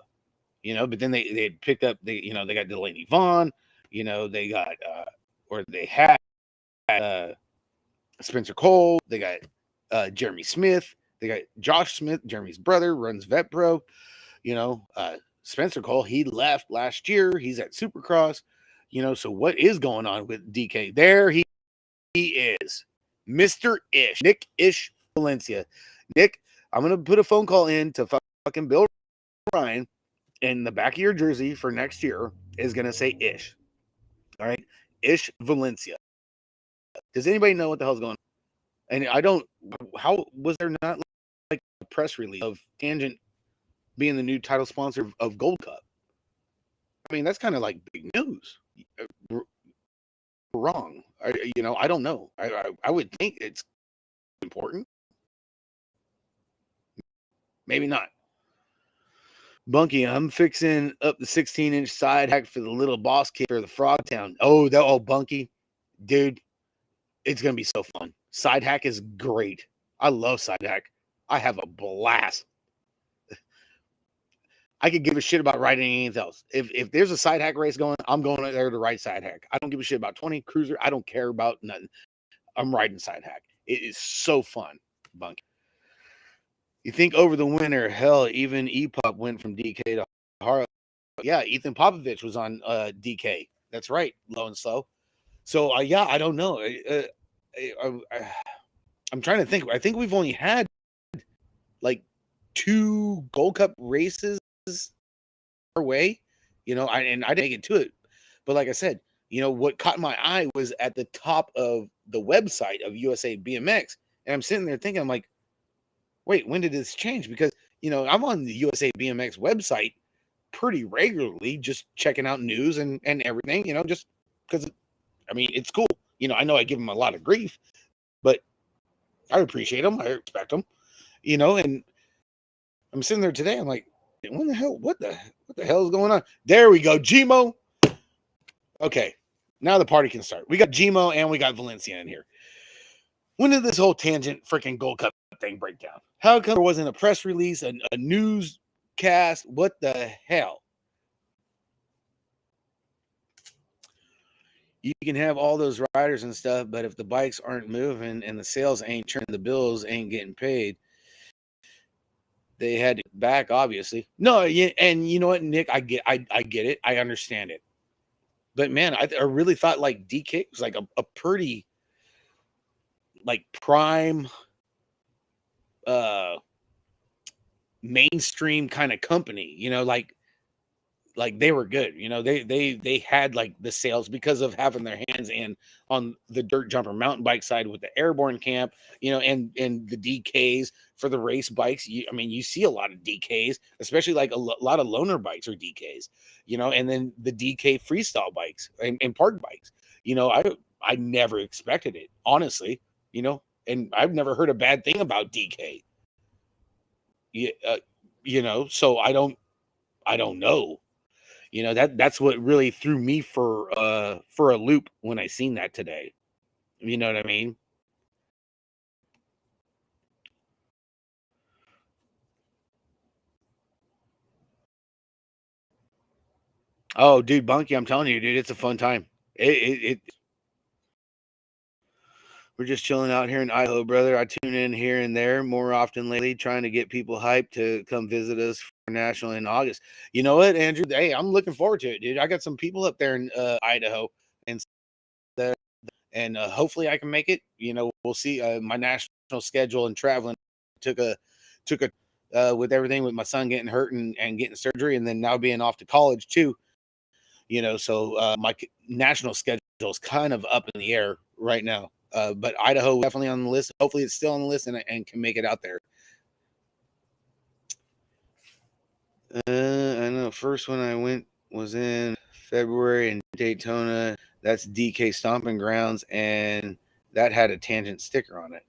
You know, but then they had picked up. They got Delaney Vaughn. You know, they got or they had Spencer Cole. They got Jeremy Smith. They got Josh Smith, Jeremy's brother, runs Vet Pro. You know, Spencer Cole, he left last year. He's at Supercross. You know, so what is going on with DK? There he is, Mr. Ish, Nick Ish Valencia. Nick, I'm going to put a phone call in to fucking Bill Ryan, and the back of your jersey for next year is going to say Ish. All right, Ish Valencia. Does anybody know what the hell's going on? And I don't, how was there not like a press release of Tangent being the new title sponsor of Gold Cup? I mean, that's kind of like big news. Wrong. I don't know. I would think it's important. Maybe not. Bunky, I'm fixing up the 16-inch side hack for the little boss kid for the Frogtown. Oh, Bunky, dude, it's gonna be so fun. Side hack is great. I love side hack. I have a blast. I could give a shit about riding anything else. If there's a side hack race going, I'm going there to ride side hack. I don't give a shit about 20 cruiser. I don't care about nothing. I'm riding side hack. It is so fun, Bunky. You think over the winter, hell, even EPUB went from DK to Haro. Yeah, Ethan Popovich was on DK. That's right, low and slow. So yeah, I don't know. I'm trying to think. I think we've only had like 2 Gold Cup races our way, I didn't make it to it. But like I said, what caught my eye was at the top of the website of USA BMX. And I'm sitting there thinking, I'm like, wait, when did this change? Because, I'm on the USA BMX website pretty regularly, just checking out news and everything, just because, I mean, it's cool. I know I give them a lot of grief, but I appreciate them. I respect them, and I'm sitting there today. I'm like, what the hell is going on? There we go. Gmo. Okay. Now the party can start. We got Gmo and we got Valencia in here. When did this whole Tangent freaking Gold Cup thing break down? How come there wasn't a press release, a newscast? What the hell? You can have all those riders and stuff, but if the bikes aren't moving and the sales ain't turning, the bills ain't getting paid, they had to back, obviously. No, and you know what, Nick? I get it. I understand it. But man, I really thought like DK was like a pretty like prime mainstream kind of company, like they were good, they had like the sales because of having their hands in on the dirt jumper mountain bike side with the Airborne camp, and the DKs for the race bikes. You see a lot of DKs, especially like a lot of loaner bikes or DKs, and then the DK freestyle bikes and park bikes. I never expected it, honestly, and I've never heard a bad thing about DK. So I don't know. That's what really threw me for a loop when I seen that today. You know what I mean? Oh, dude, Bunky, I'm telling you, dude, it's a fun time. It We're just chilling out here in Idaho, brother. I tune in here and there more often lately, trying to get people hyped to come visit us for National in August. You know what, Andrew? Hey, I'm looking forward to it, dude. I got some people up there in Idaho, and hopefully I can make it. We'll see. My national schedule and traveling took a with everything with my son getting hurt and getting surgery, and then now being off to college too. So my national schedule is kind of up in the air right now. But Idaho definitely on the list. Hopefully it's still on the list and can make it out there. I know first one I went was in February in Daytona. That's DK Stomping Grounds, and that had a tangent sticker on it.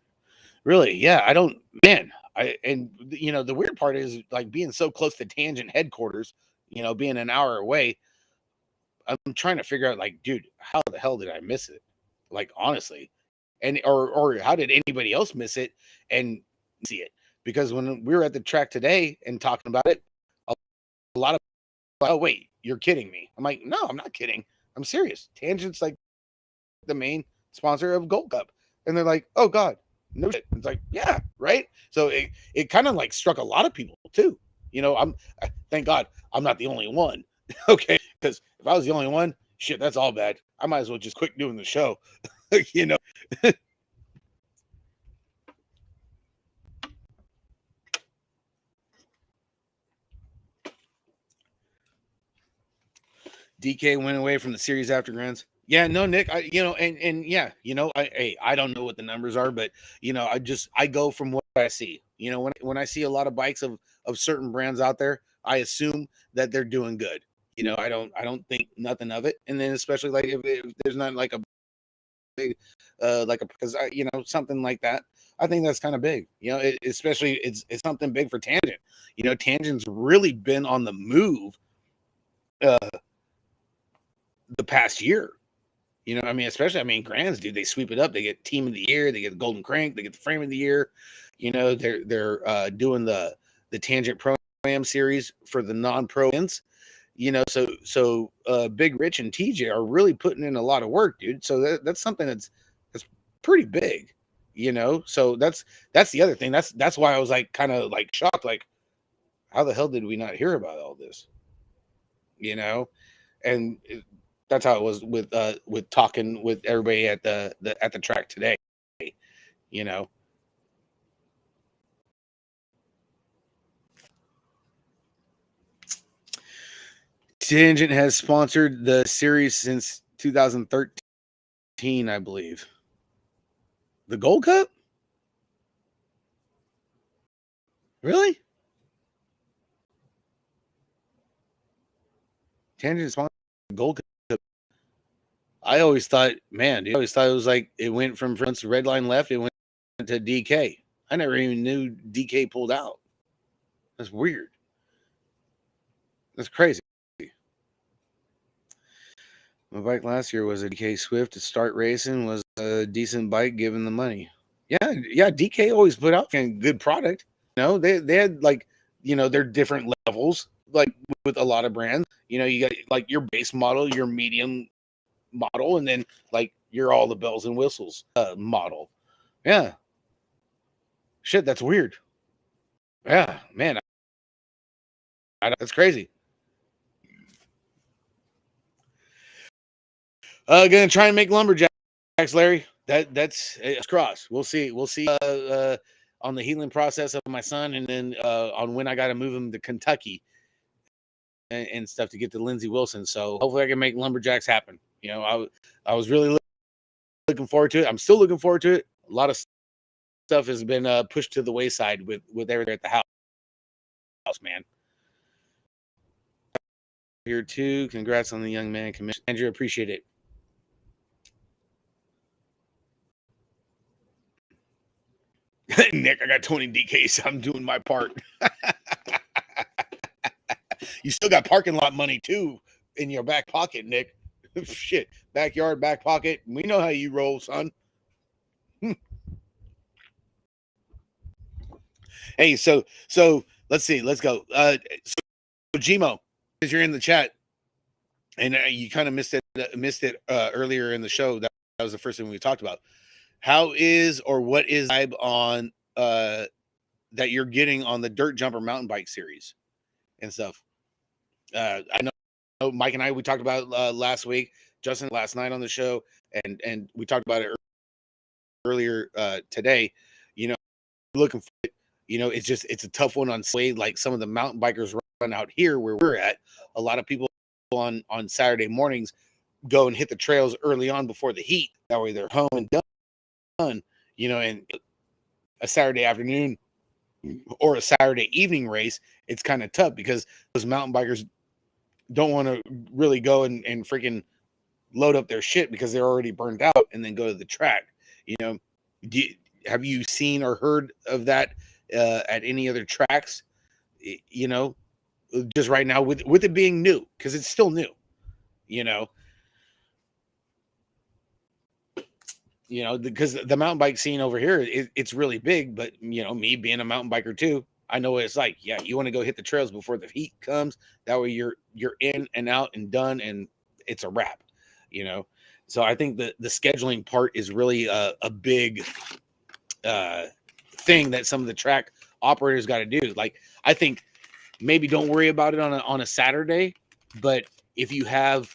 Really? Yeah, I don't, man. The weird part is like being so close to tangent headquarters, being an hour away. I'm trying to figure out, like, dude, how the hell did I miss it? Like, honestly, and or how did anybody else miss it and see it? Because when we were at the track today and talking about it, a lot of, oh wait, you're kidding me. I'm like, no, I'm not kidding. I'm serious. Tangent's like the main sponsor of Gold Cup, and they're like, oh god, no shit. It's like, yeah, right. So it kind of like struck a lot of people too. Thank God I'm not the only one. Okay, because if I was the only one, shit, that's all bad. I might as well just quit doing the show. DK went away from the series after Grands. Yeah, no, Nick, I don't know what the numbers are, but I go from what I see. When I see a lot of bikes of certain brands out there, I assume that they're doing good. I don't think nothing of it. And then especially like if there's not like a big because something like that, I think that's kind of big. Especially it's something big for Tangent. Tangent's really been on the move uh the past year. Especially Grands, dude, they sweep it up. They get team of the year, they get the golden crank, they get the frame of the year. They're doing the Tangent Pro Am series for the non-pro ends. So Big Rich and TJ are really putting in a lot of work, dude. So that's something that's pretty big. So that's the other thing. That's why I was like kind of like shocked, like how the hell did we not hear about all this? And that's how it was with talking with everybody at the track today. You know, Tangent has sponsored the series since 2013, I believe. The Gold Cup? Really? Tangent sponsored the Gold Cup. I always thought, man, dude, I always thought it was like it went from once red line left, it went to DK. I never even knew DK pulled out. That's weird. That's crazy. My bike last year was a DK Swift. To start racing was a decent bike given the money. Yeah. DK always put out a good product. They had like their different levels like with a lot of brands. You got like your base model, your medium model, and then like your all the bells and whistles model. Yeah. Shit, that's weird. Yeah, man, that's crazy. Gonna try and make lumberjacks, Larry. That's cross. We'll see. We'll see on the healing process of my son, and then on when I got to move him to Kentucky and stuff to get to Lindsey Wilson. So hopefully I can make lumberjacks happen. I was really looking forward to it. I'm still looking forward to it. A lot of stuff has been pushed to the wayside with everything at the house, man. Here too. Congrats on the young man commission. Andrew, appreciate it. Nick, I got 20 DKs. I'm doing my part. You still got parking lot money too in your back pocket, Nick. Shit, backyard, back pocket. We know how you roll, son. Hey, so let's see. Let's go. So Gmo, because you're in the chat, and you kind of missed it earlier in the show. That was the first thing we talked about. How is or what is vibe on that you're getting on the Dirt Jumper mountain bike series and stuff? I know Mike and I, we talked about last week, Justin last night on the show, and we talked about it earlier today. Looking for it. it's a tough one on Slade. Like some of the mountain bikers run out here where we're at. A lot of people on Saturday mornings go and hit the trails early on before the heat. That way they're home and done. And a Saturday afternoon or a Saturday evening race, it's kind of tough because those mountain bikers don't want to really go and freaking load up their shit because they're already burned out and then go to the track. Have you seen or heard of that at any other tracks? Just right now with it being new, because it's still new. Because the mountain bike scene over here, it's really big. But me being a mountain biker too, I know what it's like. Yeah, you want to go hit the trails before the heat comes. That way you're in and out and done, and it's a wrap. So I think the scheduling part is really a big thing that some of the track operators got to do. Like, I think maybe don't worry about it on a Saturday, but if you have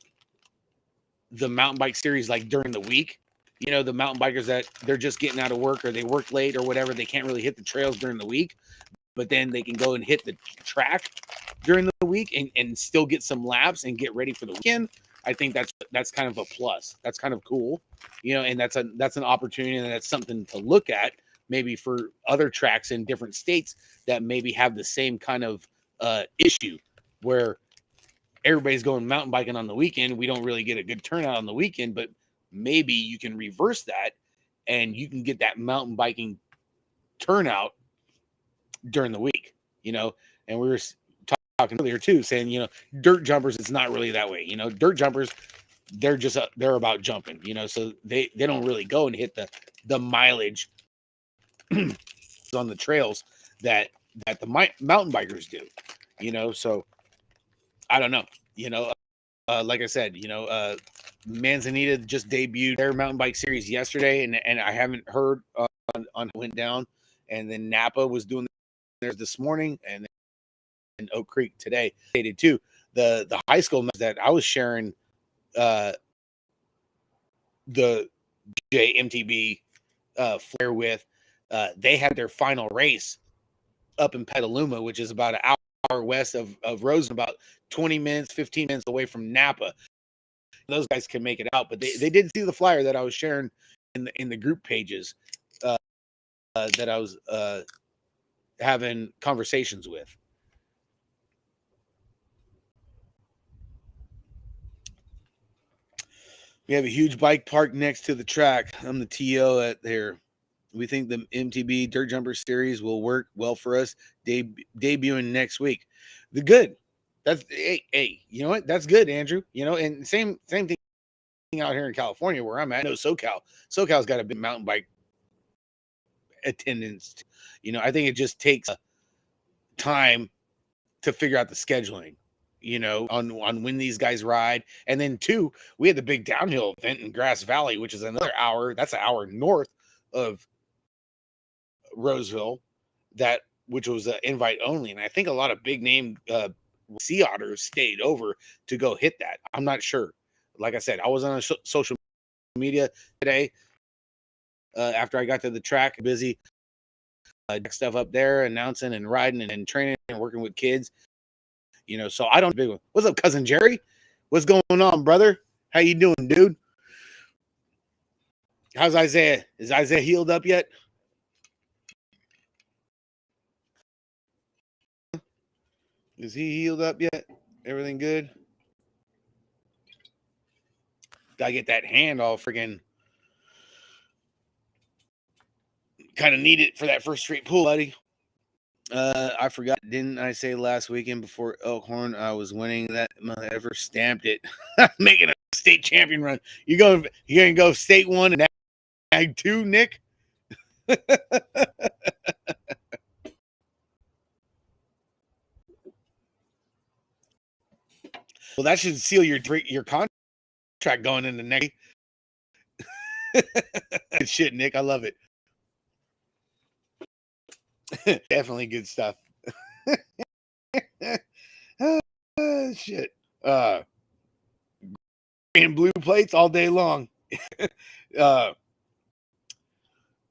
the mountain bike series like during the week, the mountain bikers that they're just getting out of work or they work late or whatever, they can't really hit the trails during the week, but then they can go and hit the track during the week and still get some laps and get ready for the weekend. I think that's kind of a plus. That's kind of cool, and that's an opportunity, and that's something to look at maybe for other tracks in different states that maybe have the same kind of issue where everybody's going mountain biking on the weekend. We don't really get a good turnout on the weekend, but maybe you can reverse that and you can get that mountain biking turnout during the week, and we were talking earlier too, saying, dirt jumpers, it's not really that way. Dirt jumpers, they're about jumping, so they don't really go and hit the mileage on the trails that the mountain bikers do, so I don't know, like I said, Manzanita just debuted their mountain bike series yesterday, and I haven't heard on how it went down. And then Napa was doing theirs this morning, and then Oak Creek today. They did too. The high school that I was sharing the JMTB flare with, they had their final race up in Petaluma, which is about an hour west of Rosen, about 20 minutes, 15 minutes away from Napa. Those guys can make it out, but they did see the flyer that I was sharing in the group pages that I was having conversations with. We have a huge bike park next to the track. I'm the TO at there. We think the MTB Dirt Jumper Series will work well for us. Debuting next week. The good. That's hey, you know what? That's good, Andrew. And same thing out here in California where I'm at. No, SoCal's got a big mountain bike attendance. I think it just takes time to figure out the scheduling, on when these guys ride. And then two, we had the big downhill event in Grass Valley, which is another hour. That's an hour north of Roseville, which was invite only. And I think a lot of big name sea otters stayed over to go hit that. I'm not sure. Like I said, I was on social media today after I got to the track, busy stuff up there, announcing and riding and training and working with kids. So I don't big one. What's up, cousin Jerry? What's going on, brother? How you doing, dude? How's Isaiah? Is Isaiah healed up yet? Is he healed up yet? Everything good? Gotta get that hand all freaking kind of need it for that first straight pull, buddy. I forgot, didn't I say last weekend before Elkhorn I was winning? That ever stamped it. Making a state champion run. You gonna go state 1 and ag 2, Nick? Well, that should seal your contract going into next. Shit, Nick, I love it. Definitely good stuff. Shit. And blue plates all day long.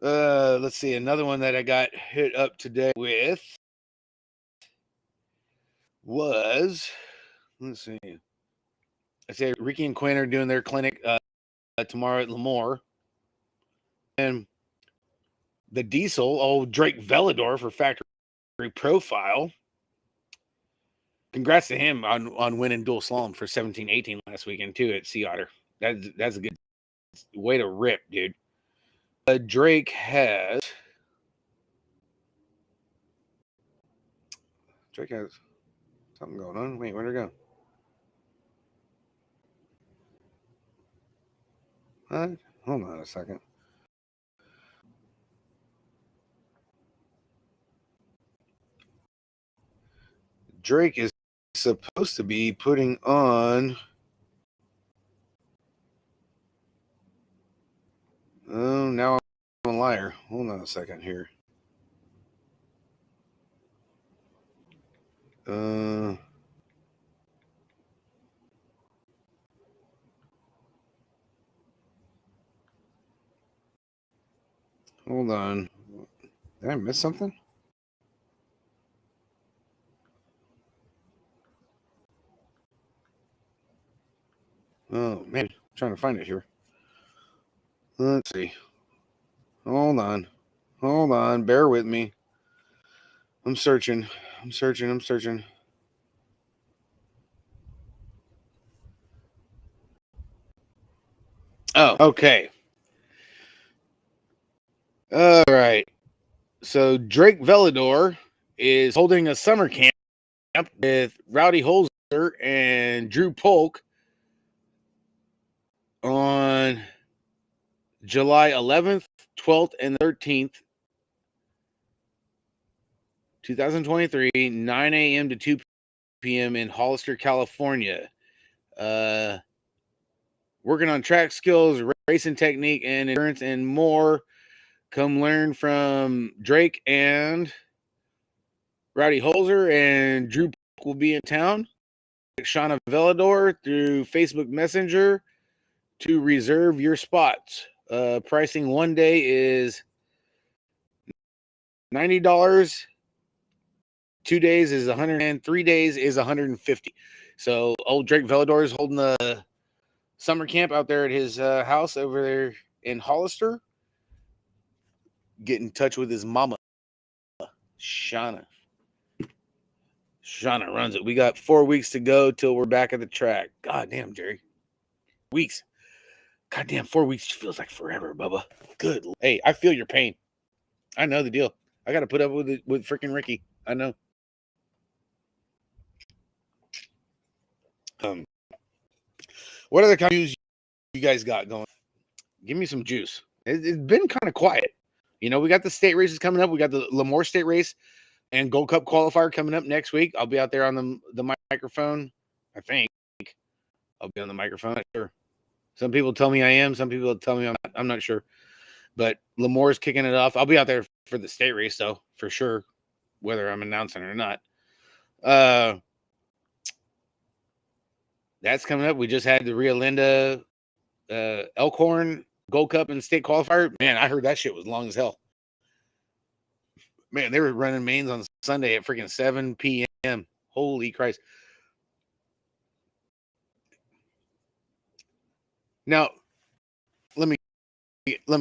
Let's see. Another one that I got hit up today with was, let's see. I say Ricky and Quinn are doing their clinic tomorrow at Lemoore. And the Diesel, old Drake Vellador for Factory Profile. Congrats to him on winning dual slalom for 17-18 last weekend too at Sea Otter. That's a good way to rip, dude. Drake has something going on. Wait, where'd it go? What? Hold on a second. Drake is supposed to be putting on. Oh, now I'm a liar. Hold on a second here. Hold on. Did I miss something? Oh, man. I'm trying to find it here. Let's see. Hold on. Bear with me. I'm searching. Oh, okay. All right. So Drake Vellador is holding a summer camp with Rowdy Holzer and Drew Polk on July 11th, 12th, and 13th, 2023, 9 a.m. to 2 p.m. in Hollister, California. Working on track skills, racing technique, and endurance, and more. Come learn from Drake and Rowdy Holzer, and Drew Polk will be in town. Shauna Vellador through Facebook Messenger to reserve your spots. Pricing one day is $90. 2 days is $100, and 3 days is $150. So old Drake Vellador is holding the summer camp out there at his house over there in Hollister. Get in touch with his mama, Shauna. Shauna runs it. We got 4 weeks to go till we're back at the track. God damn, Jerry. Weeks. Goddamn, 4 weeks feels like forever, Bubba. Good. Hey, I feel your pain. I know the deal. I got to put up with it with freaking Ricky. I know. What other kind of news you guys got going? Give me some juice. It's been kind of quiet. You know, we got the state races coming up. We got the Lemoore State race and Gold Cup qualifier coming up next week. I'll be out there on the microphone. I think I'll be on the microphone. Not sure. Some people tell me I am. Some people tell me I'm not sure. But Lemoore's kicking it off. I'll be out there for the state race, though, for sure, whether I'm announcing or not. That's coming up. We just had the Rio Linda Elkhorn Gold Cup and state qualifier. Man, I heard that shit was long as hell. Man, they were running mains on Sunday at freaking 7 p.m. Holy Christ. Now, let me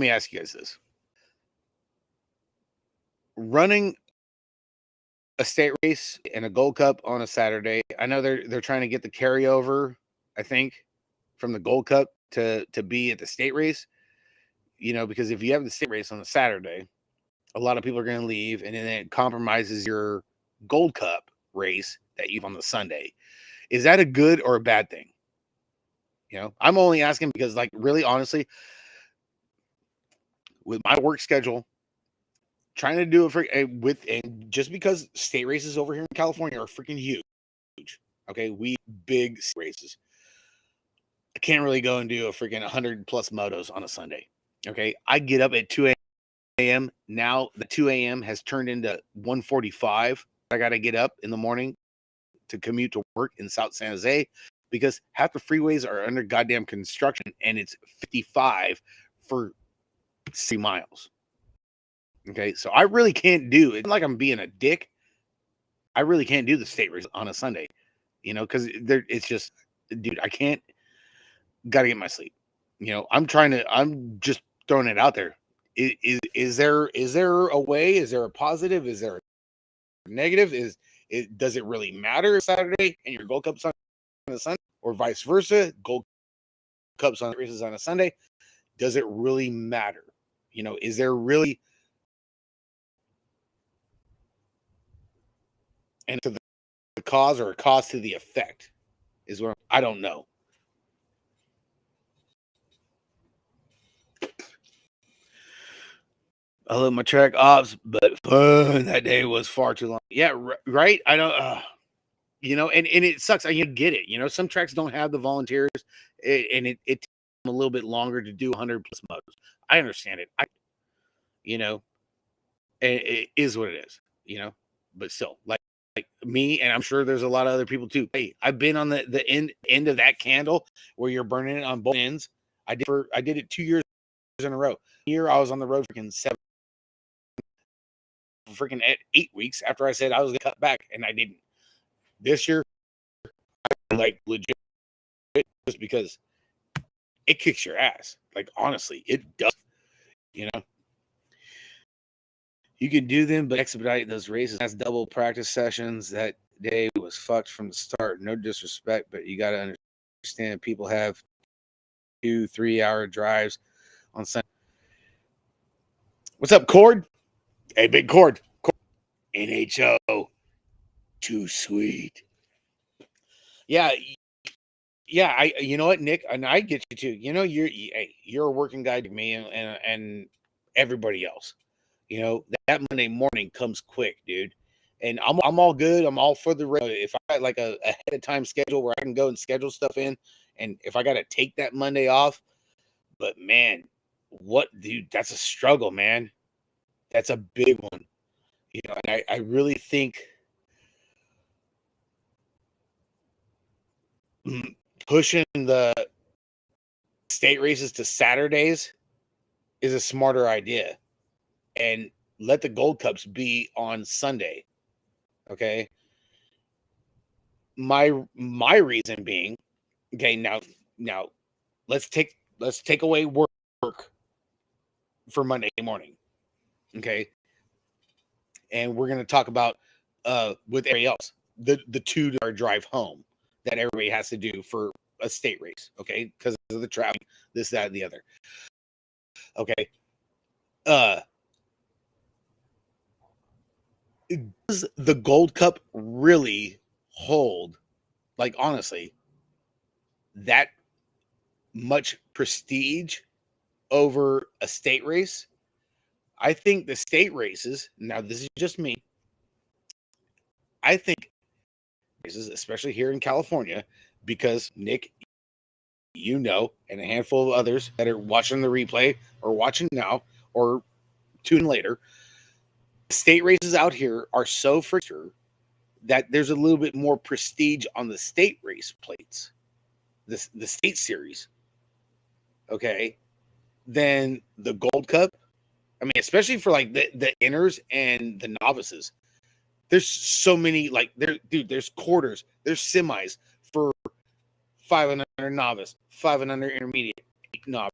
ask you guys this. Running a state race and a Gold Cup on a Saturday, I know they're trying to get the carryover, I think, from the Gold Cup to be at the state race. You know, because if you have the state race on a Saturday, a lot of people are going to leave, and then it compromises your Gold Cup race that you have on the Sunday. Is that a good or a bad thing? You know, I'm only asking because, like, really, honestly, with my work schedule, trying to do it and just because state races over here in California are freaking huge. Okay, we big races. I can't really go and do a freaking 100 plus motos on a Sunday. Okay, I get up at 2 a.m. Now the 2 a.m. has turned into 1:45. I got to get up in the morning to commute to work in South San Jose because half the freeways are under goddamn construction and it's 55 for 3 miles. Okay, so I really can't do it. Like I'm being a dick. I really can't do the state race on a Sunday, because it's just, dude, I can't. Got to get my sleep. I'm just throwing it out there. Is there a way? Is there a positive? Is there a negative? Does it really matter Saturday and your Gold Cups on a Sunday, or vice versa? Gold Cups on races on a Sunday. Does it really matter? Is there really, and to the cause or a cause to the effect is what I don't know. I love my track ops, but fun that day was far too long. Yeah, right. I don't. And it sucks. I get it. Some tracks don't have the volunteers, and it takes them a little bit longer to do 100 plus motos. I understand it. It is what it is. But still, like me, and I'm sure there's a lot of other people too. Hey, I've been on the end of that candle where you're burning it on both ends. I did it 2 years in a row. Here I was on the road freaking 8 weeks after I said I was gonna cut back, and I didn't. This year, like legit, just because it kicks your ass. Like honestly, it does. You know, you can do them, but expedite those races. That's double practice sessions. That day was fucked from the start. No disrespect, but you got to understand people have 2-3 hour drives on Sunday. What's up, Cord? Hey, big Cord. NHO. Too sweet. Yeah. Yeah, you know what, Nick, and I get you too. You're a working guy to me, and everybody else. That Monday morning comes quick, dude. And I'm all good. I'm all for the road. If I got like a ahead of time schedule where I can go and schedule stuff in, and if I got to take that Monday off, but man, what, dude? That's a struggle, man. That's a big one. And I really think pushing the state races to Saturdays is a smarter idea, and let the Gold Cups be on Sunday. Okay. My reason being, okay, now let's take away work for Monday morning. Okay. And we're gonna talk about with everybody else, the 2-hour drive home that everybody has to do for a state race, okay, because of the traffic, this, that, and the other. Okay. Does the Gold Cup really hold, like honestly, that much prestige over a state race? I think the state races, now this is just me, I think races, especially here in California, because Nick, and a handful of others that are watching the replay or watching now or tune later, state races out here are so for sure that there's a little bit more prestige on the state race plates, the state series, okay, than the Gold Cup. I mean, especially for like the inners and the novices. There's so many, like, there's quarters, there's semis for 5 and under novice, 5 and under intermediate, 8 novice,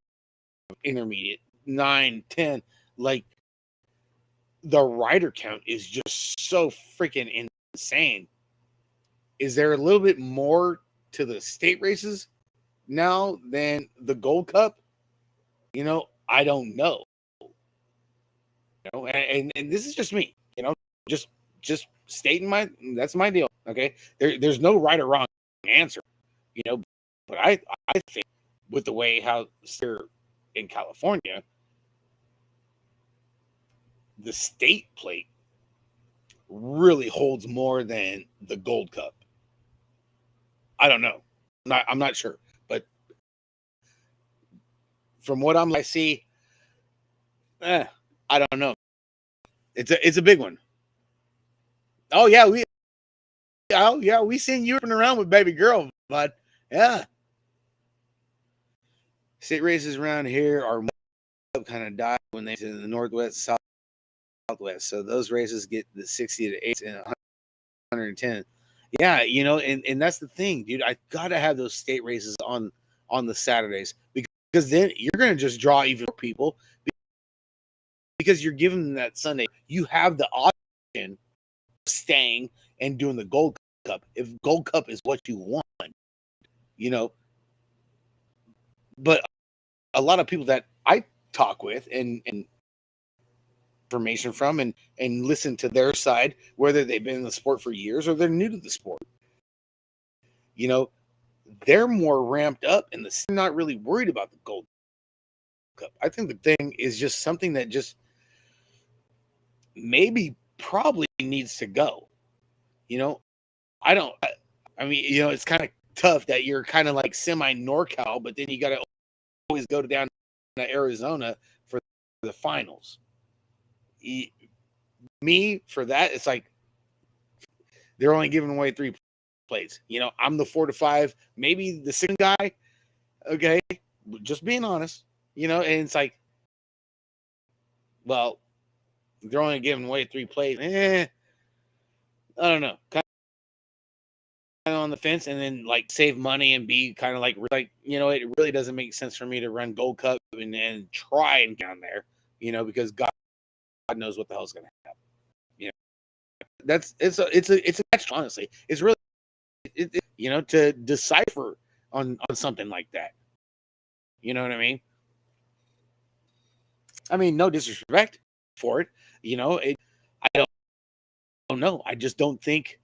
intermediate, 9, 10. Like, the rider count is just so freaking insane. Is there a little bit more to the state races now than the Gold Cup? I don't know. And this is just me, just stating that's my deal. Okay. There's no right or wrong answer, but I think with the way how they're in California, the state plate really holds more than the Gold Cup. I don't know. I'm not sure, but from what I see, I don't know. It's a big one. Oh yeah, we seen you around with baby girl, but yeah. State races around here are kind of die when they in the Northwest, South Southwest. So those races get the 60 to 80 and 110. Yeah, and that's the thing, dude. I gotta have those state races on the Saturdays, because then you're gonna just draw even more people, because you're giving them that Sunday. You have the option of staying and doing the Gold Cup if Gold Cup is what you want, But a lot of people that I talk with and information from and listen to their side, whether they've been in the sport for years or they're new to the sport, they're more ramped up and they're not really worried about the Gold Cup. I think the thing is just something that just maybe probably needs to go. I don't. I mean, it's kind of tough that you're kind of like semi NorCal, but then you got to always go down to Arizona for the finals. Me, for that, it's like they're only giving away 3 plates. I'm the 4 to 5, maybe the 6 guy. Okay, just being honest. And it's like, well, they're only giving away 3 plates. I don't know. Kind of on the fence, and then like save money and be kind of like it really doesn't make sense for me to run Gold Cup and try and get on there. Because God knows what the hell's going to happen. It's a catch. Honestly, it's really to decipher on something like that. You know what I mean? I mean, no disrespect for it. I don't know. I just don't think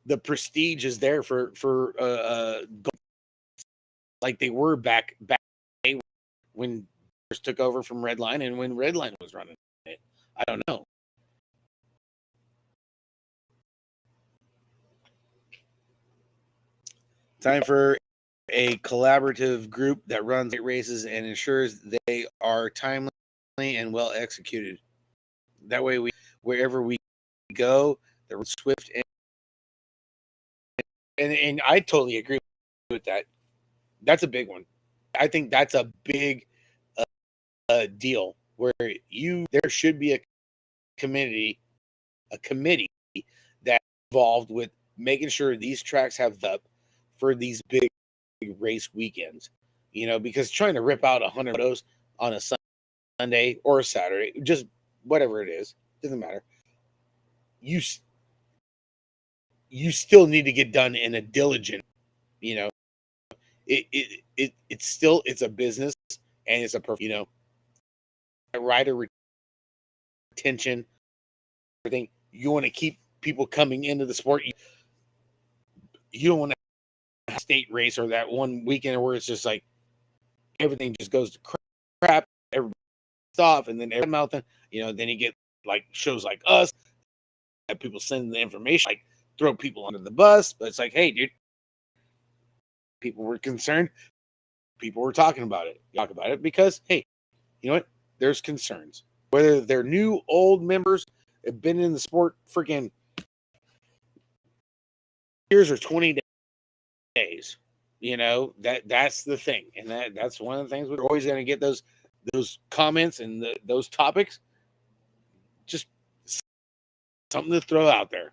the prestige is there for like they were back when first took over from Redline and when Redline was running it. I don't know. Time for a collaborative group that runs races and ensures they are timely and well executed. That way, wherever we go, they're swift and I totally agree with that. That's a big one. I think that's a big deal where there should be a committee that's involved with making sure these tracks have up for these big race weekends. Because trying to rip out 100 photos on a Sunday or a Saturday, just whatever it is, doesn't matter. You still need to get done in a diligent, it's a business and it's a rider retention, everything. You want to keep people coming into the sport. You don't want to have a state race or that one weekend where it's just like everything just goes to crap, everybody off, and then every mouth, then you get like shows like us, that people send the information, like throw people under the bus. But it's like, hey, dude, people were concerned. People were talking about it. Talk about it because, hey, you know what? There's concerns. Whether they're new, old members, have been in the sport freaking years or 20 days. That's the thing. And that's one of the things we're always going to get those comments and those topics. Just something to throw out there.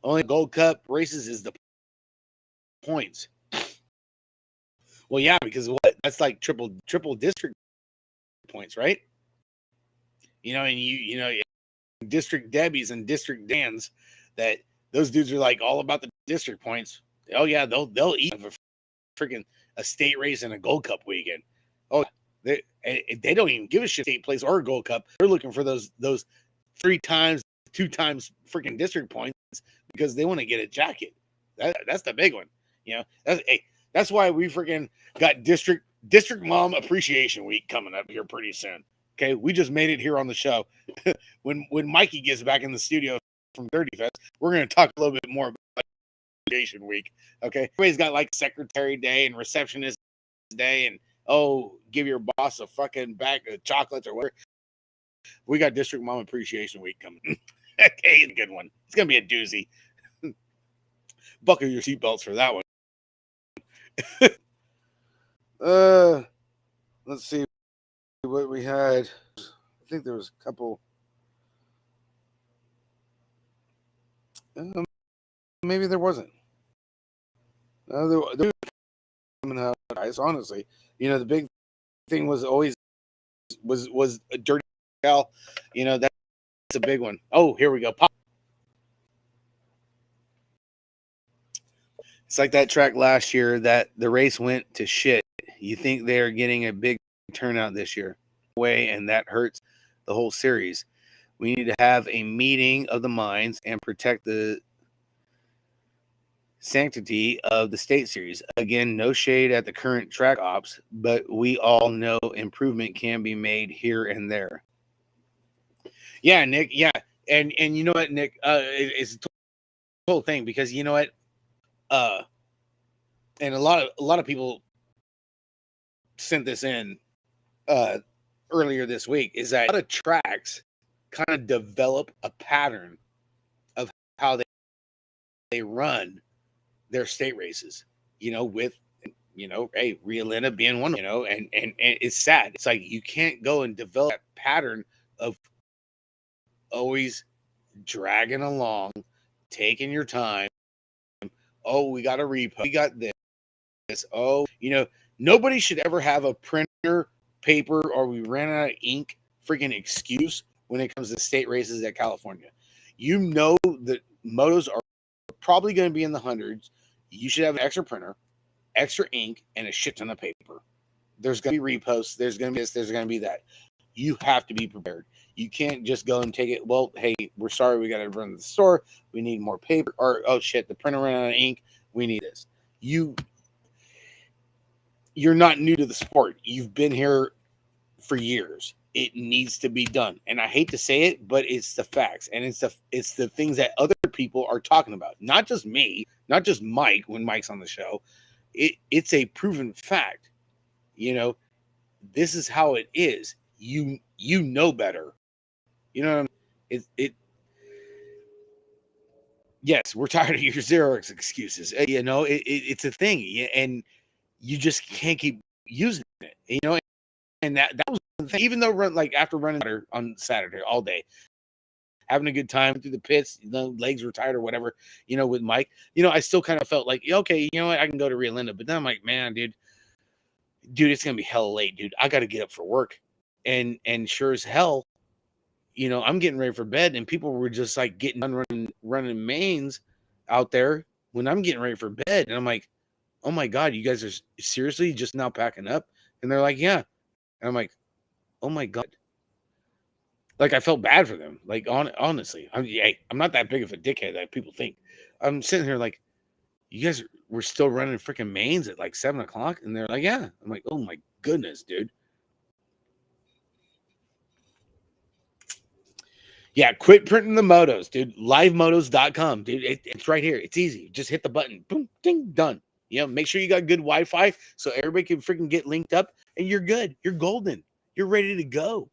Only Gold Cup races is the points. Well, yeah, because what? That's like triple district points, right? And District Debbies and District Dans, that those dudes are like all about the district points. Oh yeah, they'll eat a freaking a state race and a Gold Cup weekend. Oh, they don't even give a shit state place or a Gold Cup. They're looking for those 3 times, 2 times freaking district points because they want to get a jacket. That's the big one. That's why we freaking got district mom appreciation week coming up here pretty soon. Okay, we just made it here on the show. when Mikey gets back in the studio from 30 Fest, we're going to talk a little bit more about appreciation week. Okay, everybody's got like secretary day and receptionist day, and give your boss a fucking bag of chocolates or whatever. We got district mom appreciation week coming. Okay, it's a good one. It's gonna be a doozy. Buckle your seatbelts for that one. Let's see what we had. I think there was a couple. Maybe there wasn't. There coming out, guys. Honestly, the big thing was always was a dirty cow. That's a big one. Oh, here we go. Pop. It's like that track last year that the race went to shit. You think they're getting a big turnout this year, and that hurts the whole series. We need to have a meeting of the minds and protect the sanctity of the state series. Again, no shade at the current track ops, but we all know improvement can be made here and there. Yeah, Nick. Yeah, and you know what, Nick? It's a whole thing because you know what? And a lot of people sent this in earlier this week. Is that a lot of tracks kind of develop a pattern of how they run their state races, with, hey, Rio Linda being one, and it's sad. It's like you can't go and develop that pattern of always dragging along, taking your time. Oh, we got a repo. We got this. Oh, nobody should ever have a printer, paper, or we ran out of ink freaking excuse when it comes to state races at California. That motos are probably going to be in the hundreds. You should have an extra printer, extra ink, and a shit ton of paper. There's going to be reposts. There's going to be this. There's going to be that. You have to be prepared. You can't just go and take it. Well, hey, we're sorry. We got to run to the store. We need more paper. Or, oh, shit, the printer ran out of ink. We need this. You're not new to the sport. You've been here for years. It needs to be done. And I hate to say it, but it's the facts. And it's the things that other people are talking about. Not just me, not just Mike when Mike's on the show. It's a proven fact. This is how it is. You know better. You know what I mean? Yes, we're tired of your Xerox excuses. It's a thing. And you just can't keep using it. And that was the thing. Even though after running on Saturday all day, having a good time through the pits, legs were tired or whatever, with Mike, I still kind of felt like, okay, you know what, I can go to Rio Linda. But then I'm like, man, dude, it's gonna be hella late, dude. I got to get up for work, and sure as hell, I'm getting ready for bed, and people were just like getting done running mains out there when I'm getting ready for bed, and I'm like, oh my God, you guys are seriously just now packing up? And they're like, yeah. And I'm like, oh my God. Like, I felt bad for them. Like, honestly, I'm not that big of a dickhead that people think. I'm sitting here like, you guys were still running freaking mains at like 7 o'clock? And they're like, yeah. I'm like, oh my goodness, dude. Yeah, quit printing the motos, dude. Livemotos.com, dude. It's right here. It's easy. Just hit the button. Boom, ding, done. Make sure you got good Wi-Fi so everybody can freaking get linked up, and you're good. You're golden. You're ready to go.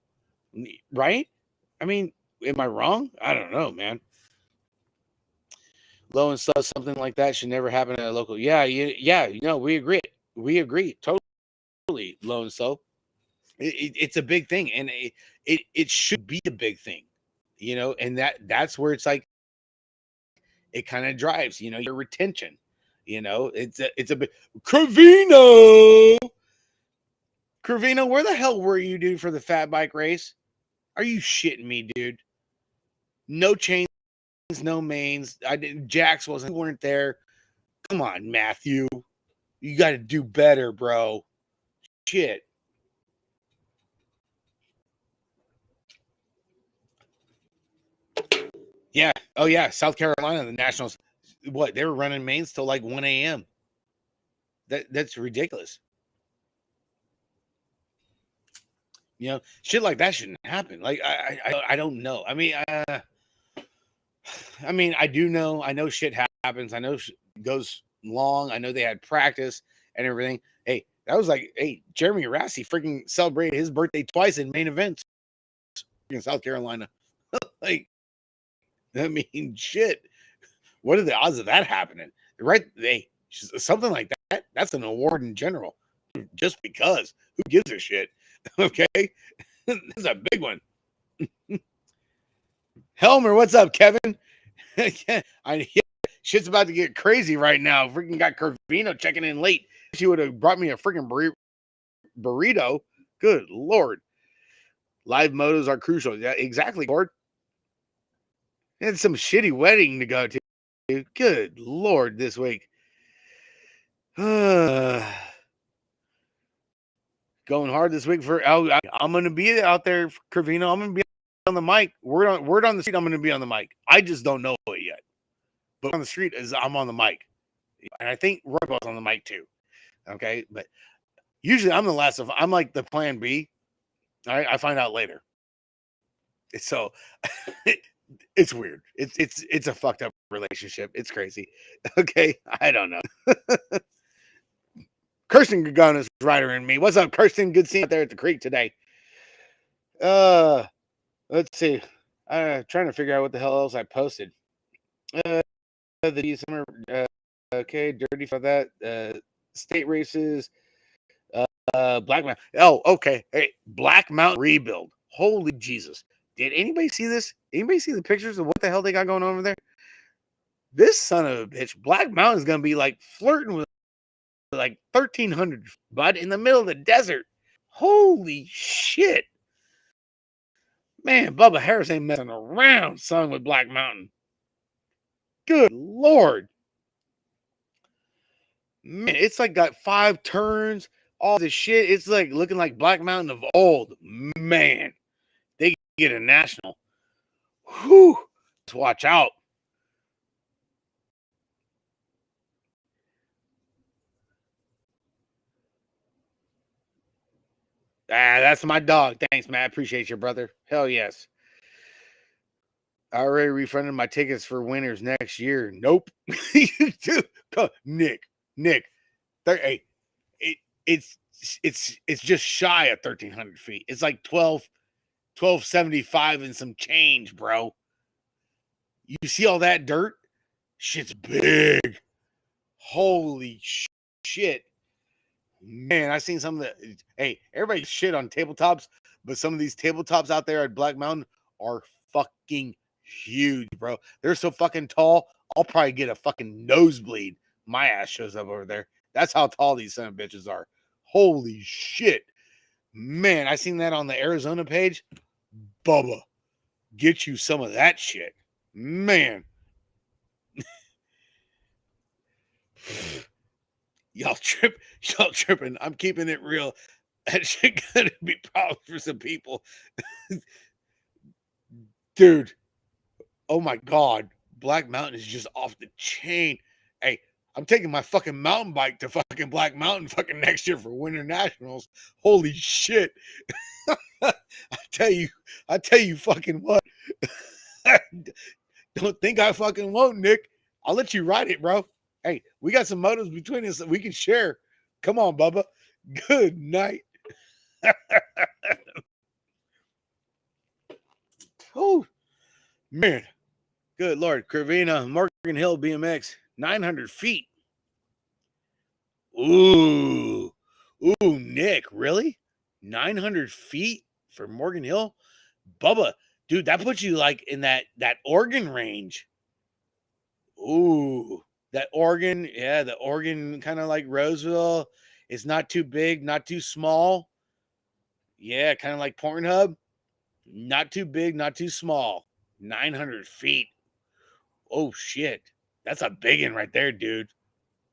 Right? I mean, am I wrong? I don't know, man. Low and slow, something like that should never happen at a local. Yeah, we agree. We agree. Totally, low and slow. It's a big thing, and it should be a big thing, and that's where it's like it kind of drives, your retention. It's a bit. Cravino, where the hell were you, dude, for the fat bike race? Are you shitting me, dude? No chains, no mains. Jax weren't there. Come on, Matthew. You got to do better, bro. Shit. Yeah. Oh, yeah. South Carolina, the Nationals. What? They were running mains till like 1 a.m. That's ridiculous. Shit like that shouldn't happen. Like, I don't know. I mean, I do know. I know shit happens. I know it goes long. I know they had practice and everything. Hey, that was like, hey, Jeremy Rassi freaking celebrated his birthday twice in main events in South Carolina. Like, I mean, shit. What are the odds of that happening? Right? Something like that. That's an award in general. Just because. Who gives a shit? Okay, this is a big one. Helmer, what's up, Kevin? Shit's about to get crazy right now. Freaking got Curvino checking in late. She would have brought me a freaking burrito. Good Lord. Live motos are crucial. Yeah, exactly, Lord. Had some shitty wedding to go to. Good Lord, this week. Going hard this week for. I'm going to be out there, Curvino. I'm going to be on the mic. Word on the street. I'm going to be on the mic. I just don't know it yet. But on the street is I'm on the mic, and I think Roybo's on the mic too. Okay, but usually I'm the last of. I'm like the plan B. I find out later. So it's weird. It's a fucked up relationship. It's crazy. Okay, I don't know. Kirsten Gagonis Rider and me. What's up, Kirsten? Good seeing you out there at the creek today. Let's see. Trying to figure out what the hell else I posted. The summer. Okay, dirty for that. State races. Black Mountain. Oh, okay. Hey, Black Mountain rebuild. Holy Jesus. Did anybody see this? Anybody see the pictures of what the hell they got going on over there? This son of a bitch, Black Mountain is going to be like flirting with like 1,300, bud, in the middle of the desert. Holy shit. Man, Bubba Harris ain't messing around, son, with Black Mountain. Good Lord. Man, it's like got 5 turns, all this shit. It's like looking like Black Mountain of old. Man, they get a national. Whew. Let's watch out. That's my dog. Thanks, Matt. Appreciate you, brother. Hell yes. I already refunded my tickets for winners next year. Nope. You do. Nick. Hey, it's just shy of 1,300 feet. It's like 1275 and some change, bro. You see all that dirt? Shit's big. Holy shit. Man, I seen some of the. Hey, everybody shit on tabletops, but some of these tabletops out there at Black Mountain are fucking huge, bro. They're so fucking tall. I'll probably get a fucking nosebleed. My ass shows up over there. That's how tall these son of bitches are. Holy shit. Man, I seen that on the Arizona page. Bubba, get you some of that shit. Man. Y'all tripping. I'm keeping it real. That shit gonna be problems for some people. Dude. Oh my God. Black Mountain is just off the chain. Hey, I'm taking my fucking mountain bike to fucking Black Mountain fucking next year for Winter Nationals. Holy shit. I tell you fucking what. Don't think I fucking won't, Nick. I'll let you ride it, bro. Hey, we got some motos between us that we can share. Come on, Bubba. Good night. Oh, man. Good Lord. Curvina, Morgan Hill BMX, 900 feet. Ooh. Ooh, Nick, really? 900 feet for Morgan Hill? Bubba, dude, that puts you like in that Oregon range. Ooh, that Oregon, yeah, the Oregon kind of like Roseville. It's not too big, not too small. Yeah, kind of like Pornhub. Not too big, not too small. 900 feet. Oh, shit. That's a big one right there, dude.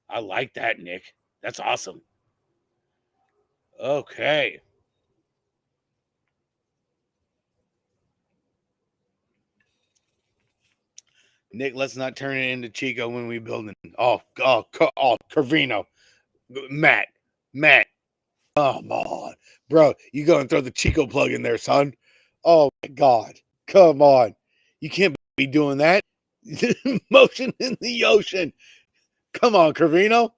I like that, Nick. That's awesome. Okay. Nick, let's not turn it into Chico when we build it. Oh, Carvino. Matt. Come on. Bro, you go and throw the Chico plug in there, son. Oh, my God. Come on. You can't be doing that. Motion in the ocean. Come on, Carvino.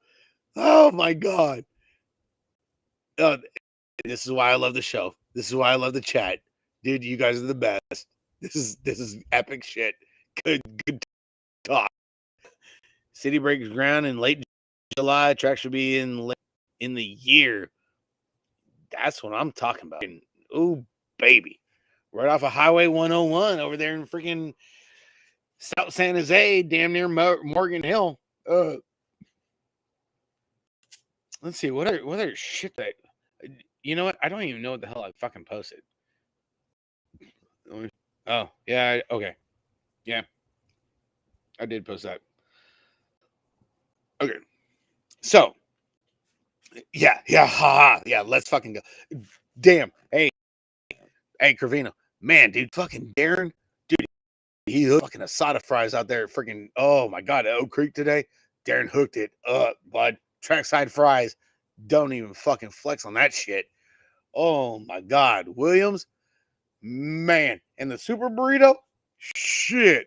Oh, my God. This is why I love the show. This is why I love the chat. Dude, you guys are the best. This is epic shit. Good talk. City breaks ground in late July. Track should be in the year. That's what I'm talking about. Oh, baby. Right off of Highway 101 over there in freaking South San Jose, damn near Morgan Hill. Let's see, what other shit that, you know what? I don't even know what the hell I fucking posted. Oh, yeah, okay. Yeah. I did post that. Okay. So, yeah, haha. Yeah, let's fucking go. Damn. Hey, Cravino. Man, dude, fucking Darren. Dude, he hooked fucking asada fries out there. Freaking, oh my God, at Oak Creek today. Darren hooked it up, bud. Trackside fries. Don't even fucking flex on that shit. Oh my God. Williams, man. And the super burrito, shit.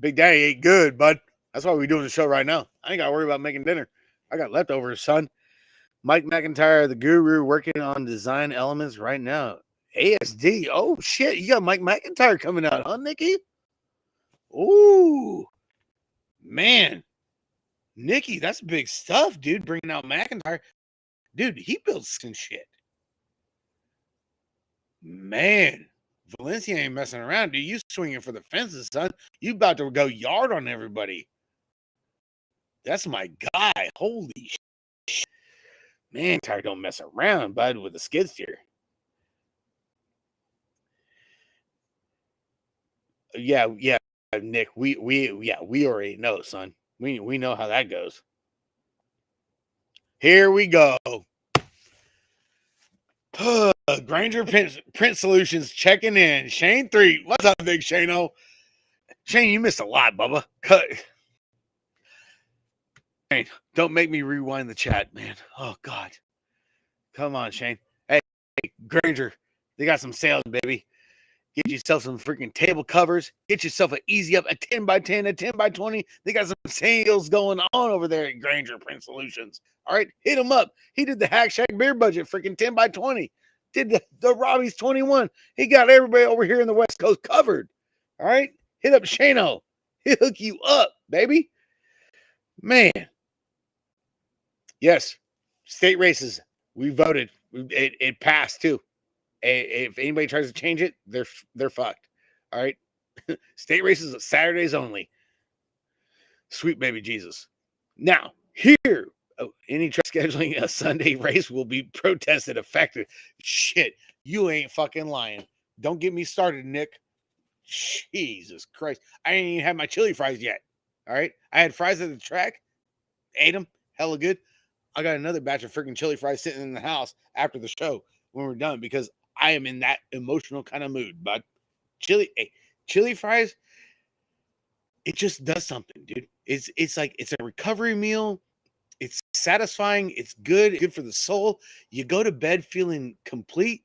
Big Daddy ate good, bud. That's why we're doing the show right now. I ain't got to worry about making dinner. I got leftovers, son. Mike McIntyre, the guru, working on design elements right now. ASD. Oh, shit. You got Mike McIntyre coming out, huh, Nikki? Ooh. Man. Nikki, that's big stuff, dude. Bringing out McIntyre. Dude, he builds some shit. Man. Valencia ain't messing around, dude. You swinging for the fences, son. You about to go yard on everybody. That's my guy. Holy shit. Man, Tyre don't mess around, bud, with the skid steer. Yeah, Nick. We already know, son. We know how that goes. Here we go. Granger Print Solutions checking in. Shane 3. What's up, big Shane-O? Shane, you missed a lot, Bubba. Shane, don't make me rewind the chat, man. Oh, God. Come on, Shane. Hey, Granger, they got some sales, baby. Get yourself some freaking table covers. Get yourself an easy up, a 10x10, a 10x20. They got some sales going on over there at Granger Print Solutions. All right, hit him up. He did the Hack Shack beer budget, freaking 10x20. Did the Robbie's 21. He got everybody over here in the West Coast covered. All right, hit up Shano. He'll hook you up, baby. Man. Yes, state races. We voted. It passed too. If anybody tries to change it, they're fucked. All right. State races Saturdays only. Sweet baby Jesus. Now, here, any scheduling a Sunday race will be protested effective. Shit, you ain't fucking lying. Don't get me started, Nick. Jesus Christ. I ain't even had my chili fries yet. All right. I had fries at the track, ate them, hella good. I got another batch of freaking chili fries sitting in the house after the show when we're done because I am in that emotional kind of mood. But chili fries, it just does something, dude. It's like it's a recovery meal. It's satisfying. It's good for the soul. You go to bed feeling complete.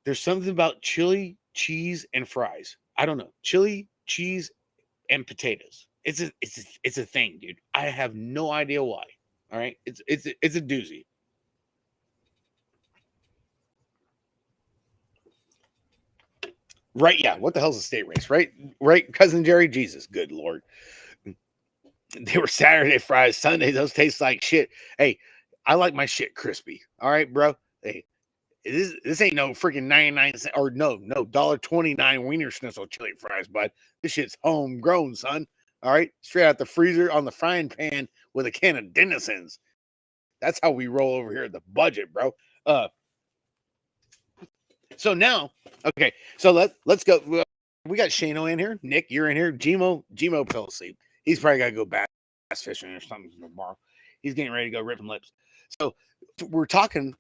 There's something about chili, cheese, and fries. I don't know. Chili, cheese, and potatoes. It's a thing, dude. I have no idea why. All right. It's a doozy. Right, yeah. What the hell's a state race? Right, cousin Jerry? Jesus, good Lord. They were Saturday fries, Sunday. Those taste like shit. Hey, I like my shit crispy. All right, bro. Hey, this ain't no freaking 99 cent or no $1.29 Wiener Schnitzel chili fries, bud. This shit's homegrown, son. All right, straight out the freezer on the frying pan with a can of Dennison's. That's how we roll over here at the budget, bro. So now, okay, so let's go. We got Shano in here. Nick, you're in here. Gmo fell asleep. He's probably got to go bass fishing or something tomorrow. He's getting ready to go rip some lips. So we're talking,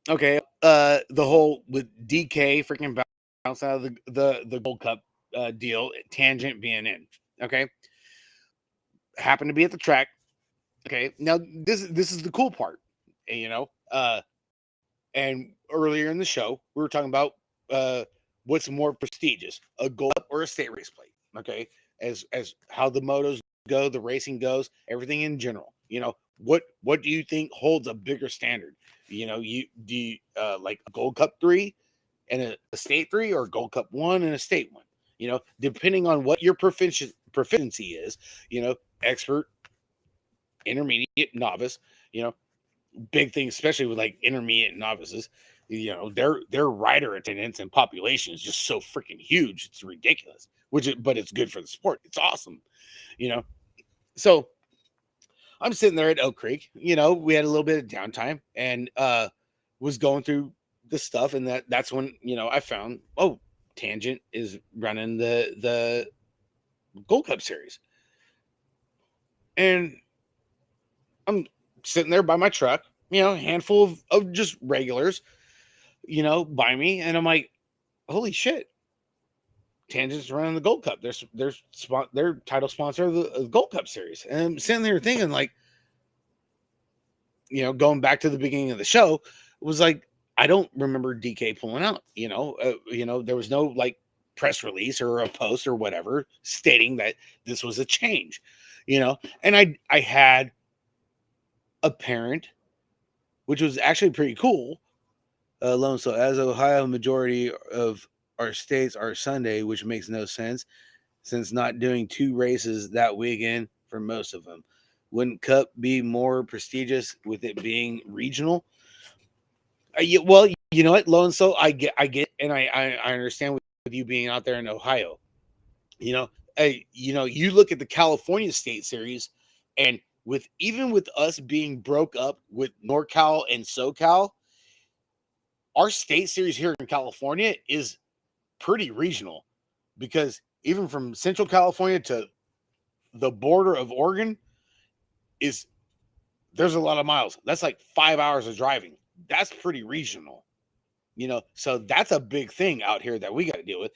okay, the whole with DK freaking bounce out of the Gold Cup deal, Tangent being in. Okay, happened to be at the track. Okay, now this is the cool part, you know. And earlier in the show, we were talking about what's more prestigious, a Gold Cup or a state race plate. Okay, as how the motos go, the racing goes, everything in general. You know, what do you think holds a bigger standard? You know, like a Gold Cup 3 and a state 3, or Gold Cup 1 and a state 1? You know, depending on what your proficiency is. You know, expert, intermediate, novice. You know, big thing, especially with like intermediate and novices. You know, their rider attendance and population is just so freaking huge. It's ridiculous. But it's good for the sport. It's awesome. You know, so I'm sitting there at Oak Creek. You know, we had a little bit of downtime and was going through the stuff, and that's when I found Tangent is running the Gold Cup series, and I'm sitting there by my truck. A handful of just regulars, by me, and I'm like, holy shit. Tangent's running the Gold Cup. Their title sponsor of the Gold Cup series. And I'm sitting there thinking, like, going back to the beginning of the show, was like, I don't remember DK pulling out. There was no like press release or a post or whatever stating that this was a change. And I had a parent, which was actually pretty cool. Alone. So as Ohio, majority of our states are Sunday, which makes no sense since not doing 2 races that weekend for most of them. Wouldn't Cup be more prestigious with it being regional? Well, you know what, Lone Soul, I get, and I understand with you being out there in Ohio. You look at the California State Series, and even with us being broke up with NorCal and SoCal, our state series here in California is pretty regional, because even from Central California to the border of Oregon there's a lot of miles. That's like 5 hours of driving. That's pretty regional, so that's a big thing out here that we got to deal with.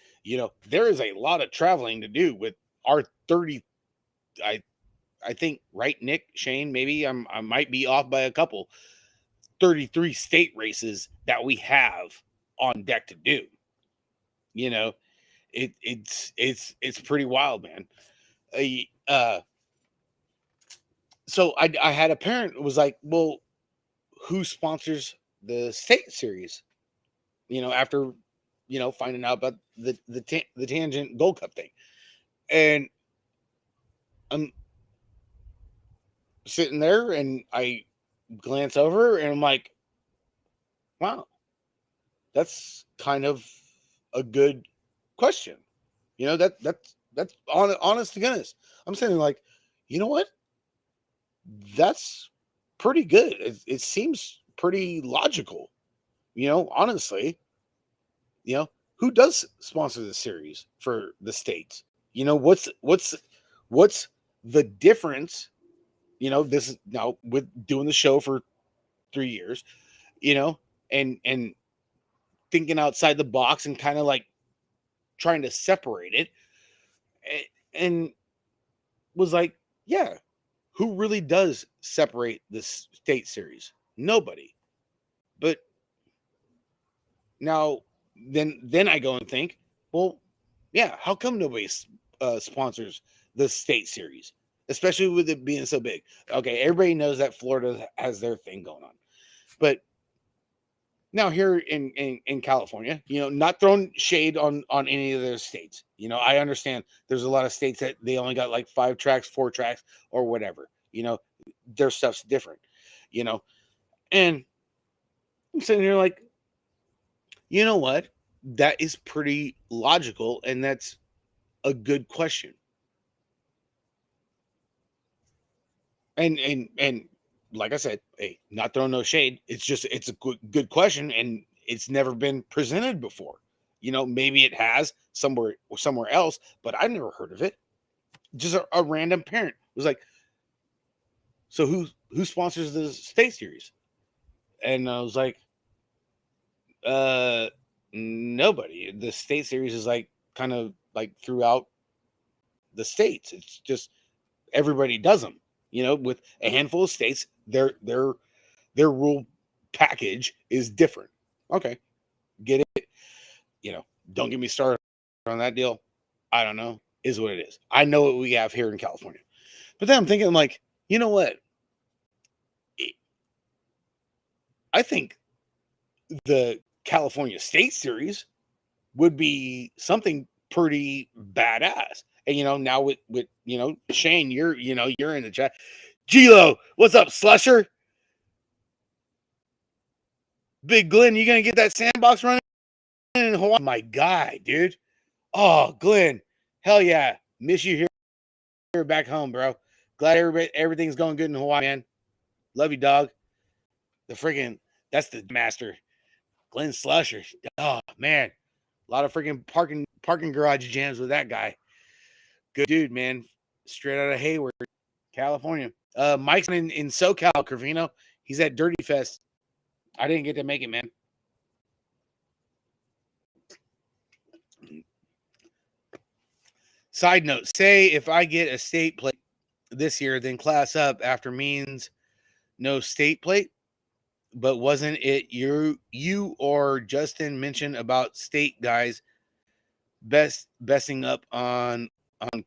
There is a lot of traveling to do with our 30, I think, right, Nick, Shane, maybe I might be off by a couple, 33 state races that we have on deck to do. It's pretty wild, man. So I had a parent who was like, well, who sponsors the state series? After finding out about the Tangent Gold Cup thing, and I'm sitting there and I glance over and I'm like, wow, that's kind of a good question. That's honest to goodness. I'm saying, like, you know what? That's pretty good. It seems pretty logical. Honestly, who does sponsor the series for the states? What's the difference? This is now with doing the show for 3 years, and thinking outside the box and kind of like trying to separate it, and was like, yeah, who really does separate this state series? Nobody. But now, then I go and think, well, yeah, how come nobody sponsors the state series, especially with it being so big? Okay, everybody knows that Florida has their thing going on, but now here in California, not throwing shade on any of those states. I understand there's a lot of states that they only got like 5 tracks, 4 tracks, or whatever. Their stuff's different. And I'm sitting here like, you know what? That is pretty logical, and that's a good question. And like I said, hey, not throwing no shade. It's a good question, and it's never been presented before. Maybe it has somewhere else, but I never heard of it. Just a random parent was like, so who sponsors the state series? And I was like, nobody. The state series is like kind of like throughout the states. It's just everybody does them. With a handful of states, their rule package is different. Okay, get it. Don't get me started on that deal. I don't know. Is what it is. I know what we have here in California. But then I'm thinking, like, you know what? I think the California State Series would be something pretty badass. And now with Shane, you're in the chat. Gilo, what's up, Slusher? Big Glenn, you gonna get that sandbox running in Hawaii? My guy, dude. Oh, Glenn, hell yeah, miss you here back home, bro. Glad everything's going good in Hawaii, man. Love you, dog. The freaking that's the master, Glenn Slusher. Oh man, a lot of freaking parking garage jams with that guy. Good dude, man. Straight out of Hayward, California. Mike's in SoCal, Cravino. He's at Dirty Fest. I didn't get to make it, man. Side note, say if I get a state plate this year, then class up after means no state plate. But wasn't it you or Justin mentioned about state guys besting up on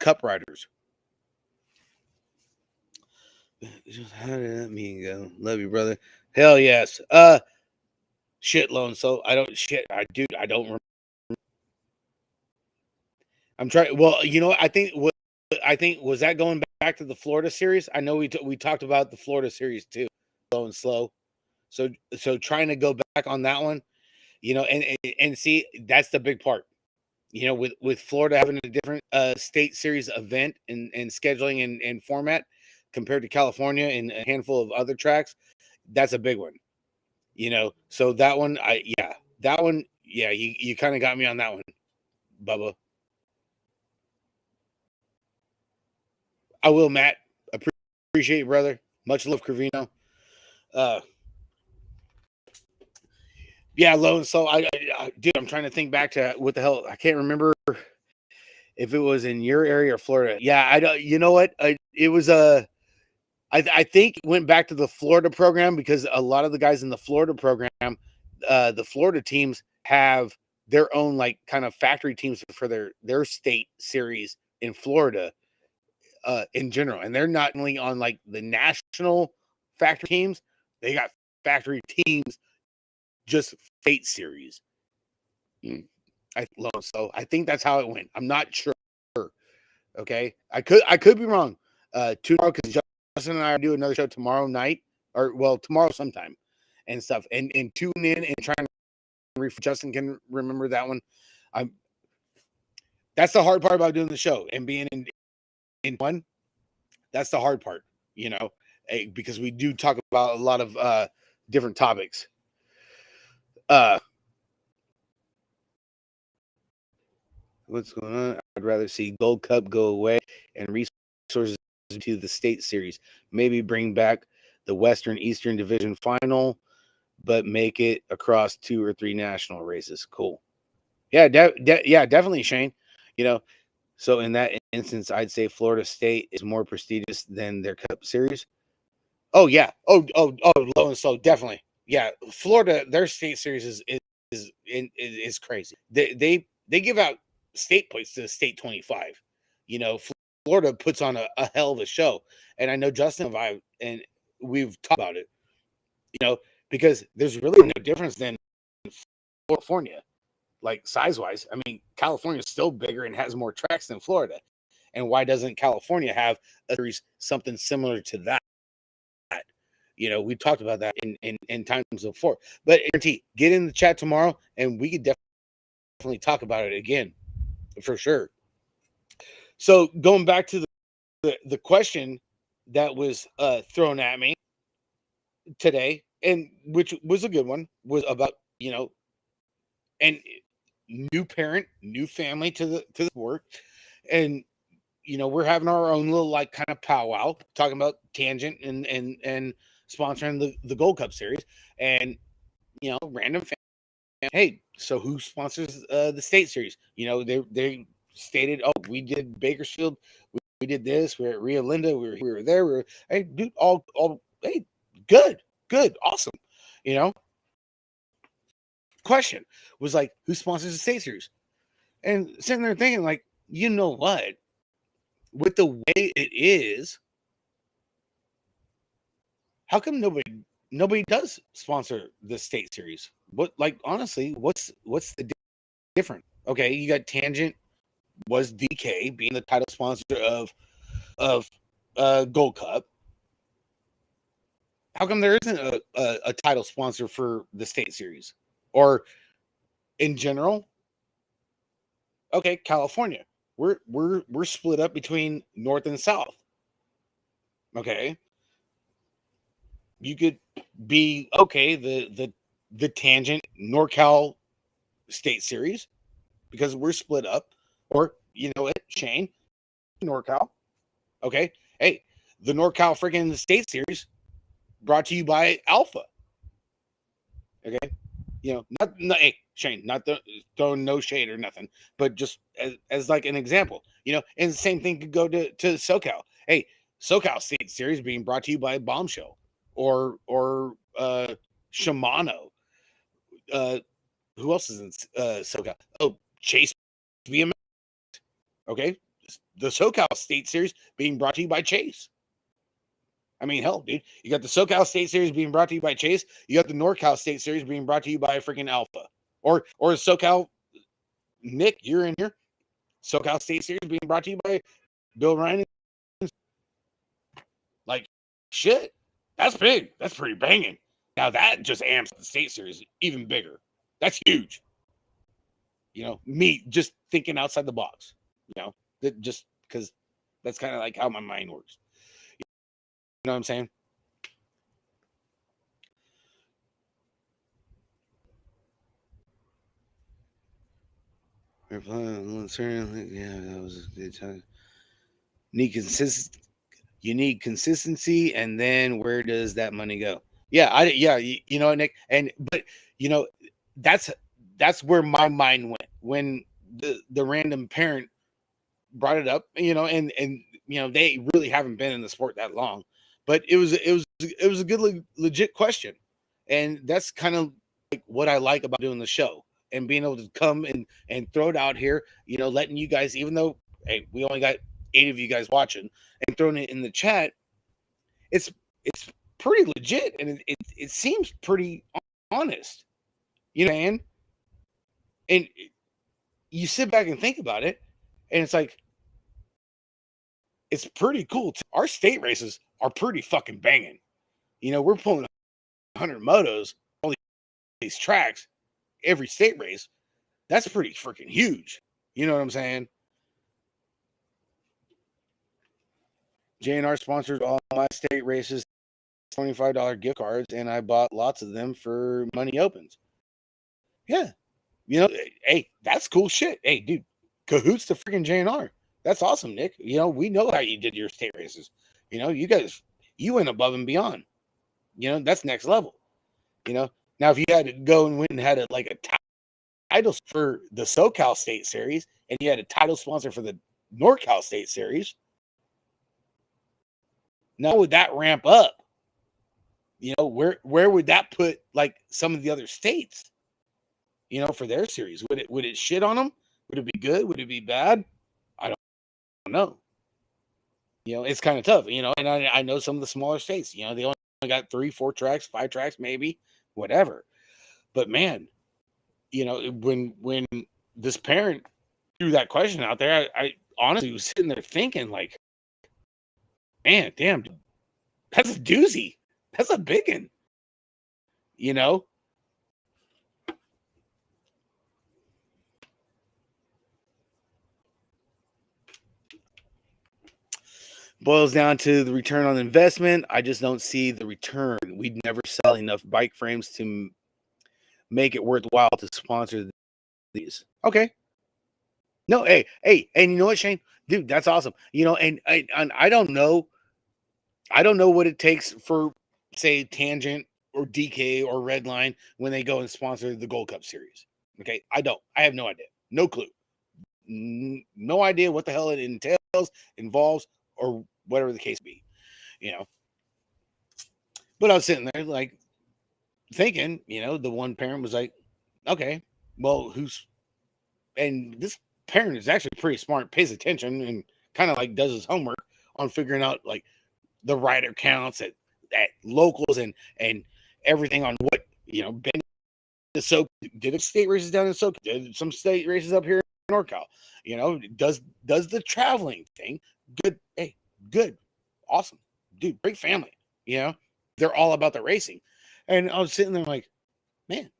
cup riders? How did that mean go? Love you, brother. Hell yes. Shit loan. So I don't I don't remember. I'm trying. Well, you know, I think was that going back to the Florida series? I know we talked about the Florida series too, going slow. So trying to go back on that one, you know, and see that's the big part. You know, with Florida having a different state series event and scheduling and format compared to California and a handful of other tracks, that's a big one. You know, so that one, you kind of got me on that one, Bubba. I will, Matt. Appreciate you, brother. Much love, Cravino. Uh, yeah, Lone. So dude, I'm trying to think back to what the hell. I can't remember if it was in your area or Florida. Yeah, I don't. You know what? It was I think it went back to the Florida program because a lot of the guys in the Florida program, the Florida teams have their own like kind of factory teams for their state series in Florida, in general, and they're not only on like the national factory teams, they got factory teams just state series. So I think that's how it went. I'm not sure. Okay, I could be wrong. Tomorrow, because Justin and I do another show tomorrow night, or well, tomorrow sometime, and stuff, and tune in and try and Justin can remember that one. That's the hard part about doing the show and being in one. That's the hard part, you know, because we do talk about a lot of different topics. What's going on? I'd rather see Gold Cup go away and resources to the state series. Maybe bring back the Western Eastern Division final, but make it across 2 or 3 national races. Cool. Yeah, definitely, Shane. You know, so in that instance, I'd say Florida State is more prestigious than their Cup series. Oh yeah. Oh, low and slow, definitely. Yeah, Florida, their state series is crazy. They give out state plates to the state 25. You know, Florida puts on a hell of a show, and I know Justin and I and we've talked about it. You know, because there's really no difference than California, like size wise. I mean, California is still bigger and has more tracks than Florida. And why doesn't California have something similar to that? You know, we talked about that in times before. But guarantee, get in the chat tomorrow, and we could definitely talk about it again, for sure. So going back to the question that was thrown at me today, and which was a good one, was about, you know, and new parent, new family to the work, and you know, we're having our own little like kind of powwow talking about Tangent and sponsoring the Gold Cup series, and you know, random fan, hey, so who sponsors the state series? You know, they stated, oh, we did Bakersfield, we did this, we're at Rio Linda, we were there, hey, dude, all hey, good, awesome, you know. Question was like, who sponsors the state series? And sitting there thinking, like, you know what? With the way it is, how come nobody does sponsor the state series? What, like, honestly, what's the difference? Okay, you got Tangent was DK being the title sponsor of Gold Cup, How come there isn't a title sponsor for the state series or in general? Okay, California. We're split up between north and south. Okay, you could be okay the tangent NorCal state series because we're split up, or you know what, Shane, NorCal. Okay, hey, the NorCal freaking state series brought to you by Alpha. Okay, you know, not hey, Shane, not throwing no shade or nothing, but just as like an example, you know, and the same thing could go to SoCal. Hey, SoCal State Series being brought to you by Bombshell or Shimano. Uh, who else is in SoCal? Oh, Chase BMX. Okay, the SoCal State Series being brought to you by Chase. I mean, hell, dude, you got the SoCal State Series being brought to you by Chase. You got the NorCal State Series being brought to you by freaking Alpha, or SoCal. Nick, you're in here. SoCal State Series being brought to you by Bill Ryan. Like, shit, that's big. That's pretty banging. Now that just amps the State Series even bigger. That's huge. You know, me just thinking outside the box. You know, that just because that's kind of like how my mind works. You know what I'm saying? Yeah, that was a good time. You need consistency, and then where does that money go? Yeah, you know, Nick, and but you know, that's where my mind went when the random parent brought it up, you know, and you know, they really haven't been in the sport that long, but it was a good legit question, and that's kind of like what I like about doing the show and being able to come and throw it out here, you know, letting you guys, even though hey, we only got 8 of you guys watching, and throwing it in the chat, it's it's pretty legit, and it seems pretty honest, you know, and you sit back and think about it, and it's like it's pretty cool. Our state races are pretty fucking banging. You know, we're pulling 100 motos, all these tracks, every state race. That's pretty freaking huge. You know what I'm saying? JNR sponsors all my state races, $25 gift cards, and I bought lots of them for Money Opens. Yeah. You know, hey, that's cool shit. Hey, dude, cahoots to freaking JNR. That's awesome, Nick. You know, we know how you did your state races. You know, you guys, you went above and beyond. You know, that's next level. You know, now if you had to go and went and had like a title for the SoCal State Series, and you had a title sponsor for the NorCal State Series, now would that ramp up? You know, where would that put like some of the other states? You know, for their series, would it shit on them? Would it be good? Would it be bad? I don't know. You know, it's kind of tough. You know, and I know some of the smaller states. You know, they only got 3, 4 tracks, 5 tracks, maybe, whatever. But man, you know, when this parent threw that question out there, I honestly was sitting there thinking, like, man, damn, that's a doozy. That's a big one. You know? Boils down to the return on investment. I just don't see the return. We'd never sell enough bike frames to make it worthwhile to sponsor these. Okay. No, hey, and you know what, Shane? Dude, that's awesome. You know, and I don't know. I don't know what it takes for, say, Tangent or DK or Redline when they go and sponsor the Gold Cup series. Okay, I don't. I have no idea. No clue. No idea what the hell it entails, involves, or whatever the case be. You know. But I was sitting there like thinking, you know, the one parent was like, okay, well, and this parent is actually pretty smart, pays attention, and kind of like does his homework on figuring out like the rider counts at locals and everything on what, you know, Ben so did state races down in SoCal, did some state races up here in NorCal, you know, does the traveling thing. Good, hey, good, awesome, dude, great family, you know. they're all about the racing. And I was sitting there like, man,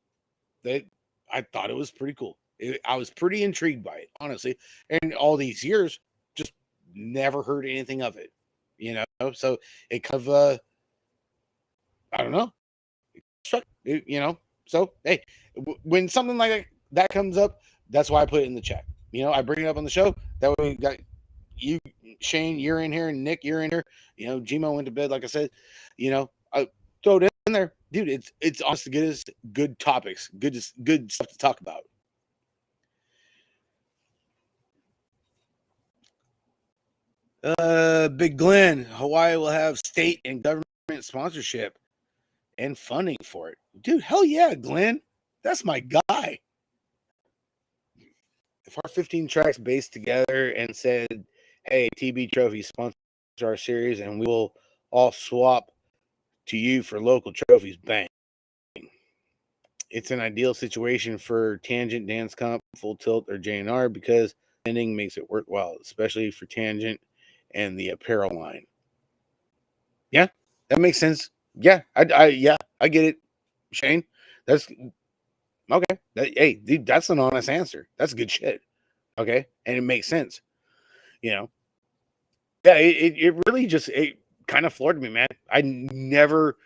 I thought it was pretty cool. I was pretty intrigued by it, honestly. And all these years, just never heard anything of it, you know? So it kind of, I don't know, you know? So, hey, when something like that comes up, that's why I put it in the chat. You know, I bring it up on the show. That way we got you, Shane, you're in here, and Nick, you're in here. You know, Gmo went to bed, like I said. You know, I throw it in there. Dude, it's honestly good topics, good stuff to talk about. Big Glenn, Hawaii will have state and government sponsorship and funding for it. Dude, hell yeah, Glenn. That's my guy. If our 15 tracks based together and said, hey, TB Trophy sponsor our series and we will all swap to you for local trophies, bang. It's an ideal situation for Tangent, Dance Comp, Full Tilt, or JNR because ending makes it worthwhile, especially for Tangent and the apparel line. Yeah, that makes sense. Yeah, I get it, Shane. That's okay. Hey, dude, that's an honest answer. That's good shit. Okay, and it makes sense. You know, yeah, it really just it kind of floored me, man. I never,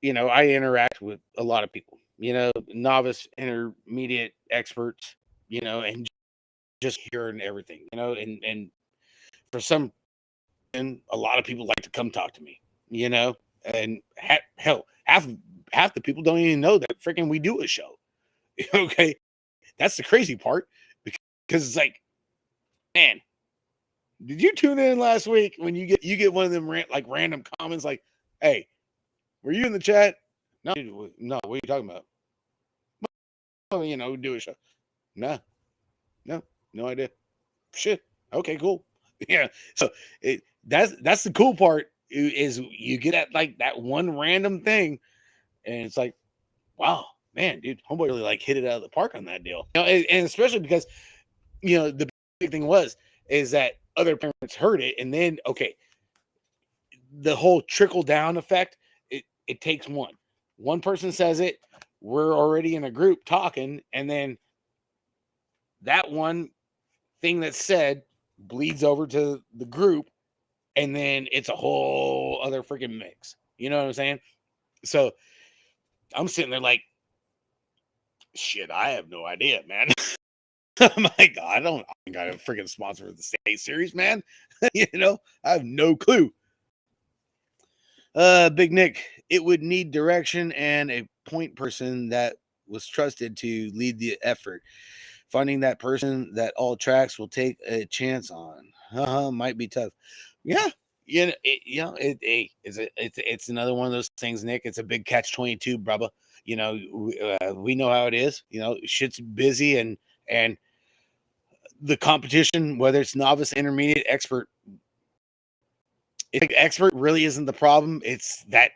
you know, I interact with a lot of people, you know, novice, intermediate, experts, you know, and just hearing everything, you know, and for some, and a lot of people like to come talk to me, you know, and hell, half the people don't even know that freaking we do a show. Okay, that's the crazy part because it's like, man, did you tune in last week when you get one of them random comments like, hey, were you in the chat? No, no, what are you talking about? Well, you know, do a show. No idea. Shit. Okay, cool. Yeah. So that's the cool part is you get at like that one random thing, and it's like, wow, man, dude, homeboy really like hit it out of the park on that deal. You know, and especially because you know the big thing is that other parents heard it, and then okay, the whole trickle down effect. It takes one person says it, we're already in a group talking, and then that one thing that's said bleeds over to the group, and then it's a whole other freaking mix. You know what I'm saying? So I'm sitting there like, shit, I have no idea, man. I'm like, I don't think I have a freaking sponsor for the state series, man. You know, I have no clue. Big Nick, it would need direction and a point person that was trusted to lead the effort. Finding that person that all tracks will take a chance on might be tough. Yeah, it's another one of those things, Nick. It's a big catch-22, brother. You know, we know how it is. You know, shit's busy and the competition, whether it's novice, intermediate, expert, expert really isn't the problem. It's that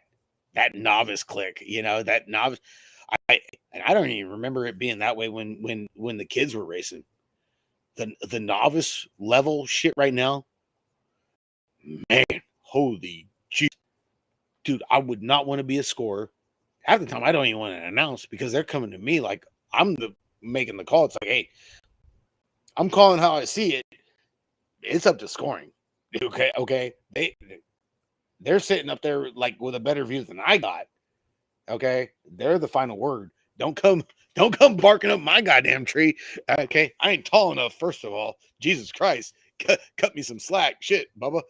novice click. You know, that novice. I don't even remember it being that way when the kids were racing. The novice level shit right now, man, holy jeez. Dude, I would not want to be a scorer. Half the time I don't even want to announce because they're coming to me like I'm making the call. It's like, hey, I'm calling how I see it. It's up to scoring. Okay. They're sitting up there like with a better view than I got. Okay. They're the final word. Don't come barking up my goddamn tree. Okay. I ain't tall enough, first of all. Jesus Christ. Cut me some slack. Shit, Bubba.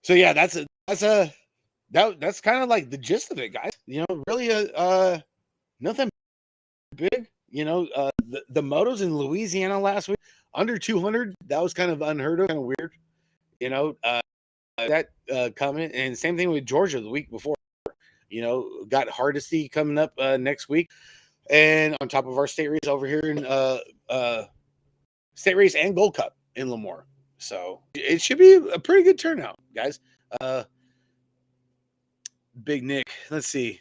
So yeah, that's kind of like the gist of it, guys. You know, really nothing big. You know, the motos in Louisiana last week under 200. That was kind of unheard of, kind of weird. You know, that comment, and same thing with Georgia the week before. You know, got Hardesty coming up next week, and on top of our state race over here in state race and Gold Cup in Lemoore. So it should be a pretty good turnout, guys. Big Nick, let's see.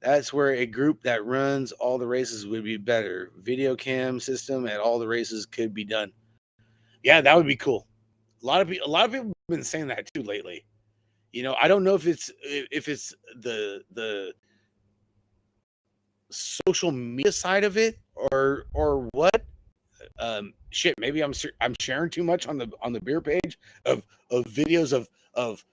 That's where a group that runs all the races would be better. Video cam system at all the races could be done. Yeah, that would be cool. A lot of people have been saying that too lately. I don't know if it's the social media side of it or what. Shit, maybe I'm sharing too much on the beer page of videos of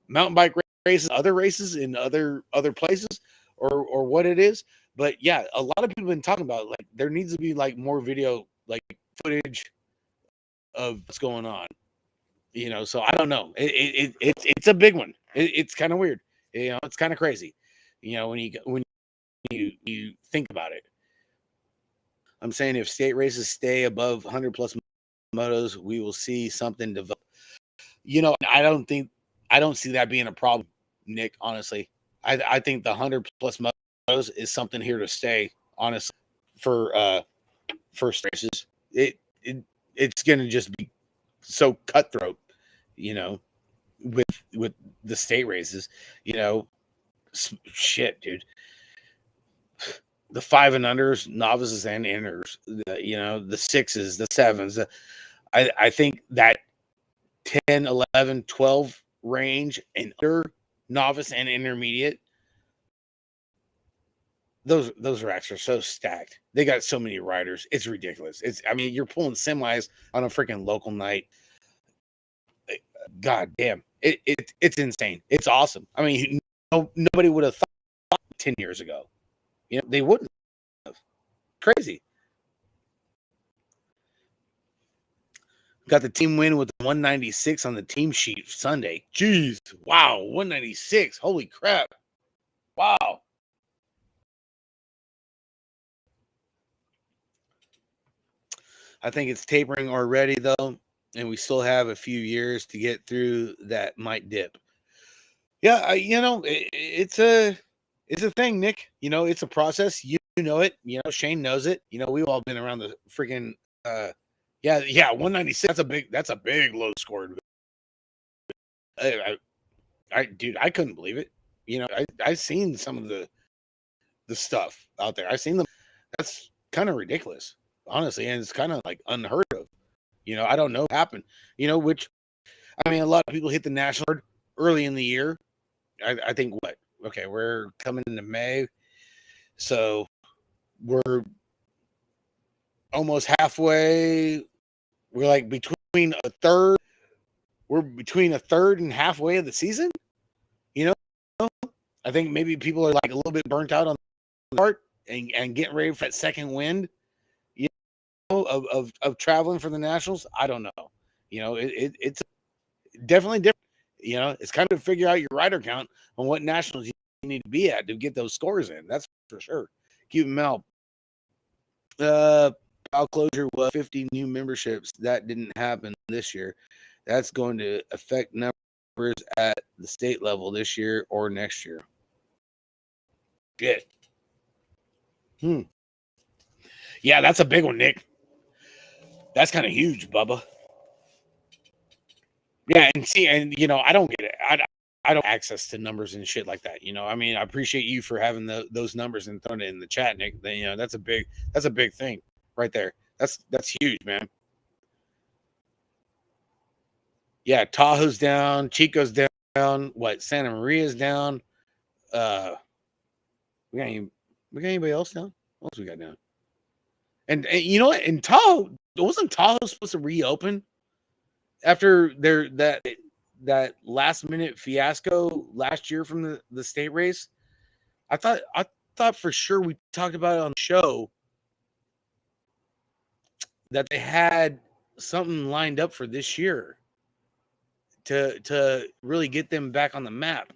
mountain bike races, other races in other places, or what it is. But yeah, a lot of people have been talking about like there needs to be like more video, like footage of what's going on. So I don't know. It's a big one. It's kind of weird. It's kind of crazy. When you think about it. I'm saying if state races stay above 100 plus motos, we will see something develop. I don't see that being a problem, Nick. Honestly, I think the 100 plus motos is something here to stay. Honestly, for first races, it's gonna just be so cutthroat, you know, with the state races. Shit, dude. The 5 and unders, novices and inners, the 6s, the 7s. I think that 10, 11, 12 range and under novice and intermediate, those racks are so stacked. They got so many riders. It's ridiculous. You're pulling semis on a freaking local night. God damn. It's insane. It's awesome. Nobody would have thought 10 years ago. They wouldn't have. Crazy. Got the team win with 196 on the team sheet Sunday. Jeez. Wow. 196. Holy crap. Wow. I think it's tapering already, though, and we still have a few years to get through that might dip. Yeah, it's a thing, Nick. It's a process. You know it. Shane knows it. We've all been around the freaking yeah, 196. That's a big low score. Dude, I couldn't believe it. I've seen some of the stuff out there. I've seen them. That's kind of ridiculous, honestly, and it's kind of like unheard of. I don't know what happened. Which a lot of people hit the national early in the year. I think what? Okay, we're coming into May, so we're almost halfway. We're like between a third. We're between a third and halfway of the season. I think maybe people are like a little bit burnt out on the part and getting ready for that second wind. Of traveling for the nationals. I don't know. It's definitely different. It's kind of figure out your rider count on what nationals you need to be at to get those scores in. That's for sure. Keep them out. Pal closure was 50 new memberships. That didn't happen this year. That's going to affect numbers at the state level this year or next year. Good. Yeah, that's a big one, Nick. That's kind of huge, Bubba. Yeah, and I don't get it. I don't access to numbers and shit like that. I appreciate you for having those numbers and throwing it in the chat, Nick. That's a big thing right there. That's huge, man. Yeah, Tahoe's down, Chico's down. What? Santa Maria's down. We got anybody else down? What else we got down? And you know what? In Tahoe, wasn't Tahoe supposed to reopen after that last minute fiasco last year from the state race? I thought for sure we talked about it on the show that they had something lined up for this year to really get them back on the map.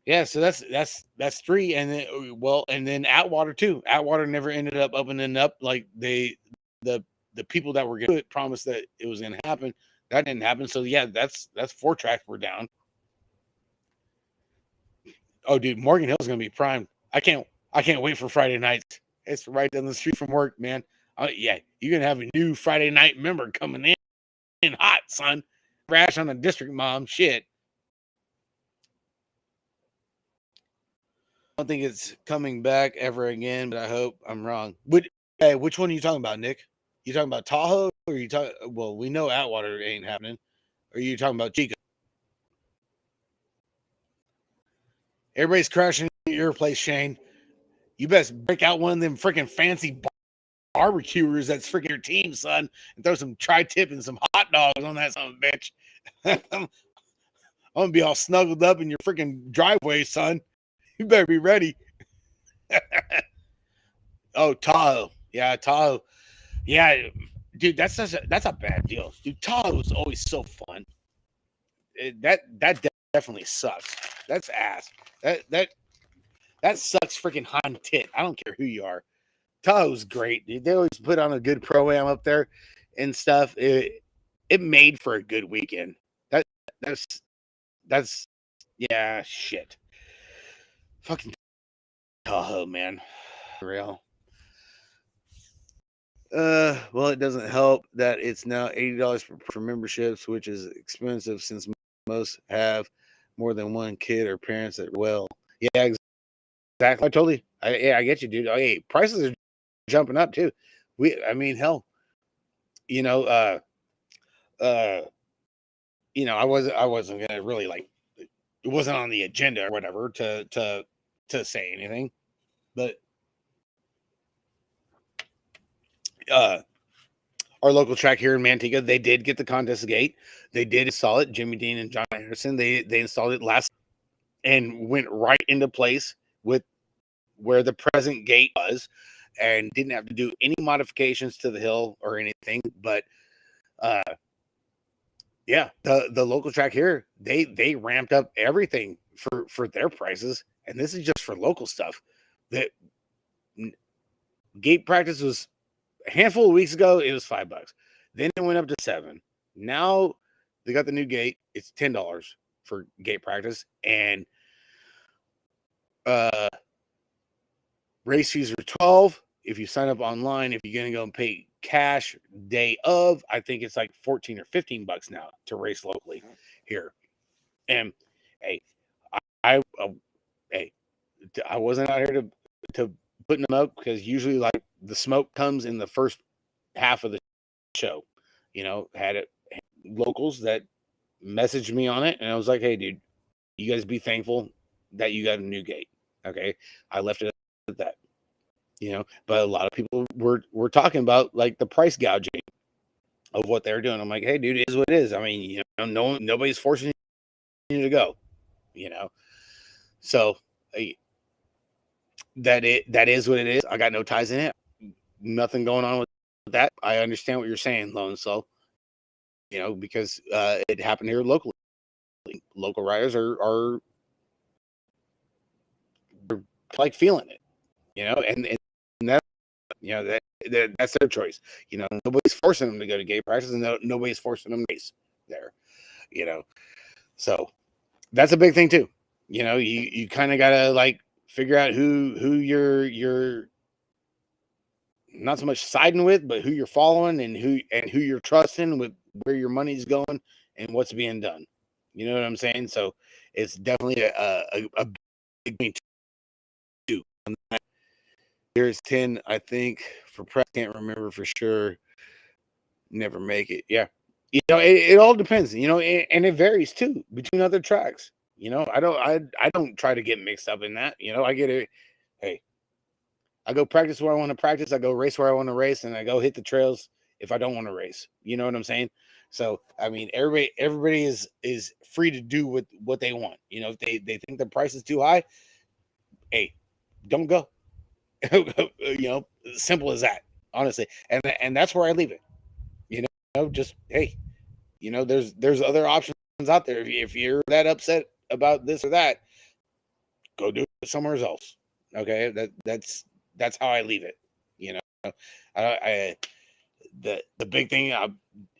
Yeah, so that's 3, and then Atwater too. Atwater never ended up opening up like the people that were going to do it promised that it was going to happen. That didn't happen. So yeah, that's 4 tracks were down. Oh, dude, Morgan Hill's going to be primed. I can't wait for Friday nights. It's right down the street from work, man. Yeah, you're going to have a new Friday night member coming in hot, son. Crash on the district, mom. Shit. I don't think it's coming back ever again, but I hope I'm wrong. Which one are you talking about, Nick? You talking about Tahoe, or you talking? Well, we know Atwater ain't happening. Or are you talking about Chico? Everybody's crashing at your place, Shane. You best break out one of them freaking fancy barbecuers that's freaking your team, son, and throw some tri-tip and some hot dogs on that son of a bitch. I'm gonna be all snuggled up in your freaking driveway, son. You better be ready. Oh, Tahoe. Yeah, Tahoe. Yeah, dude, that's a bad deal. Dude, Tahoe is always so fun. That definitely sucks. That's ass. That sucks freaking hind tit. I don't care who you are. Tahoe's great, dude. They always put on a good pro-am up there and stuff. It made for a good weekend. That's yeah, shit. Fucking Tahoe, man. For real. Well, it doesn't help that it's now $80 for memberships, which is expensive since most have more than one kid or parents that well. Yeah, exactly. I get you, dude. Oh, hey, prices are jumping up too. I mean, hell, you know, I wasn't gonna really like. It wasn't on the agenda or whatever to say anything, but our local track here in Manteca, they did get the contest gate. They did install it. Jimmy Dean and John Anderson, they installed it last and went right into place with where the present gate was, and didn't have to do any modifications to the hill or anything. But yeah, the local track here, they ramped up everything for their prices, and this is just for local stuff. That gate practice was a handful of weeks ago, it was $5. Then it went up to $7. Now they got the new gate. It's $10 for gate practice, and race fees are $12. If you sign up online, if you're gonna go and pay cash day of, I think it's like $14 or $15 now to race locally here. And hey, I wasn't out here to putting them up because usually like the smoke comes in the first half of the show. Had locals that messaged me on it, and I was like, hey, dude, you guys be thankful that you got a new gate. Okay. I left it at that. But a lot of people were talking about like the price gouging of what they're doing. I'm like, hey, dude, it is what it is. I mean, nobody's forcing you to go, so that is what it is. I got no ties in it. Nothing going on with that. I understand what you're saying, Lone Soul, because it happened here locally. Local riders are like feeling it, and that, that's their choice. Nobody's forcing them to go to gay practice, and nobody's forcing them to race there. So that's a big thing too. You kind of gotta like figure out who you're not so much siding with, but who you're following and who you're trusting with where your money's going and what's being done. You know what I'm saying? So it's definitely a big thing to do. Here's 10, I think, for press. Can't remember for sure. Never make it. Yeah. It all depends, and it varies too between other tracks. I don't try to get mixed up in that. I get it. Hey, I go practice where I want to practice. I go race where I want to race, and I go hit the trails if I don't want to race. You know what I'm saying? So, I mean, everybody is free to do what they want. If they think the price is too high, hey, don't go. Simple as that, honestly. And that's where I leave it. Just hey, there's other options out there. If you're that upset about this or that, go do it somewhere else. Okay, that's how I leave it. The big thing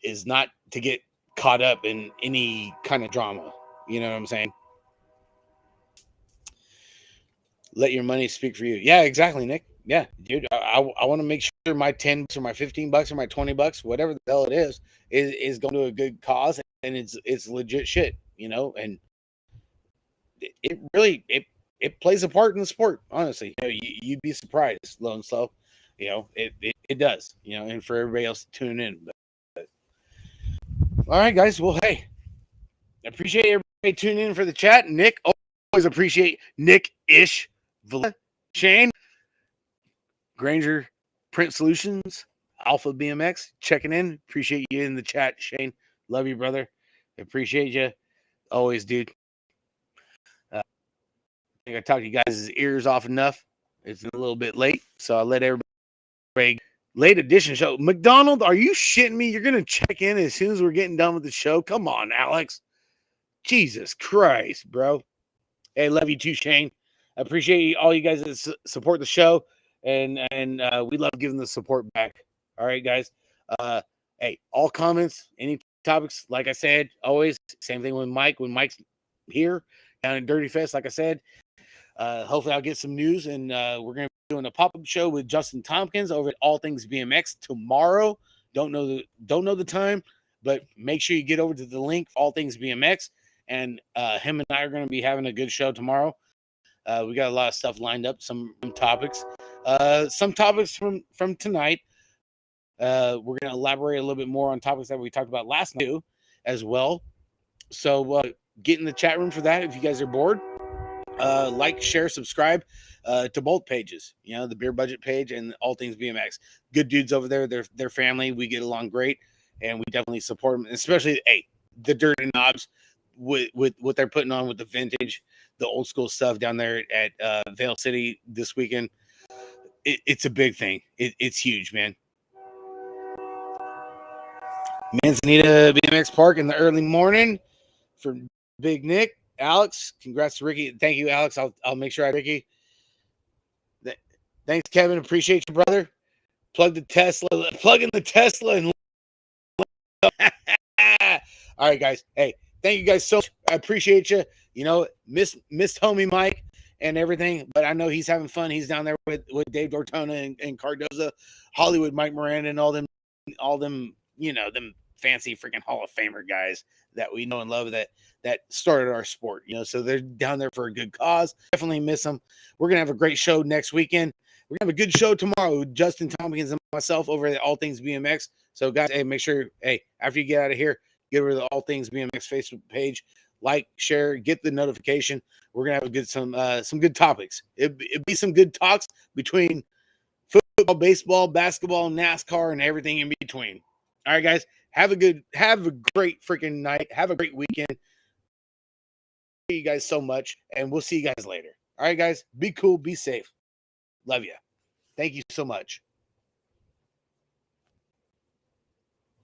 is not to get caught up in any kind of drama. You know what I'm saying? Let your money speak for you. Yeah, exactly, Nick. Yeah, dude. I want to make sure my $10 or my $15 or my $20, whatever the hell it is going to a good cause, and it's legit shit, and it really it plays a part in the sport, honestly. You'd be surprised, Lone Slow. It does, and for everybody else to tune in. But all right, guys. Well, hey, I appreciate everybody tuning in for the chat. Nick, always appreciate Nick Ish, Shane, Granger Print Solutions, Alpha BMX checking in. Appreciate you in the chat, Shane. Love you, brother. Appreciate you always, dude. I think I talked you guys' ears off enough. It's a little bit late, so I'll let everybody. Late edition show. McDonald, are you shitting me? You're gonna check in as soon as we're getting done with the show? Come on, Alex. Jesus Christ, bro. Hey, love you too, Shane. I appreciate all you guys that support the show, and we love giving the support back. All right, guys. Hey, all comments, any topics, like I said, always same thing with Mike. When Mike's here down in Dirty Fest, like I said, hopefully I'll get some news, and we're gonna be doing a pop-up show with Justin Tompkins over at All Things BMX tomorrow. Don't know the time, but make sure you get over to the link All Things BMX, and him and I are going to be having a good show tomorrow. We got a lot of stuff lined up, some topics from tonight. We're going to elaborate a little bit more on topics that we talked about last night too, as well. So get in the chat room for that if you guys are bored. Like, share, subscribe to both pages. You know, the Beer Budget page and All Things BMX. Good dudes over there. They're family. We get along great, and we definitely support them. Especially, the Dirty Knobs with what they're putting on with the vintage, the old school stuff down there at Vale City this weekend. It's a big thing. It's huge, man. Manzanita BMX Park in the early morning for Big Nick. Alex, congrats to Ricky. Thank you, Alex. I'll make sure Ricky. Thanks, Kevin. Appreciate you, brother. Plug in the Tesla and all right, guys. Hey, thank you guys so much. I appreciate you. You know, missed homie Mike and everything, but I know he's having fun. He's down there with Dave Dortona and Cardoza, Hollywood Mike Miranda, and all them, you know, them fancy freaking Hall of Famer guys that we know and love that started our sport, you know, so they're down there for a good cause. Definitely miss them. We're going to have a great show next weekend. We're going to have a good show tomorrow with Justin Tompkins and myself over at All Things BMX. So guys, hey, make sure, after you get out of here, get over to the All Things BMX Facebook page, like, share, get the notification. We're going to have some good topics. It'd be some good talks between football, baseball, basketball, NASCAR, and everything in between. All right, guys, have a great freaking night. Have a great weekend. Thank you guys so much, and we'll see you guys later. All right, guys, be cool, be safe. Love you. Thank you so much.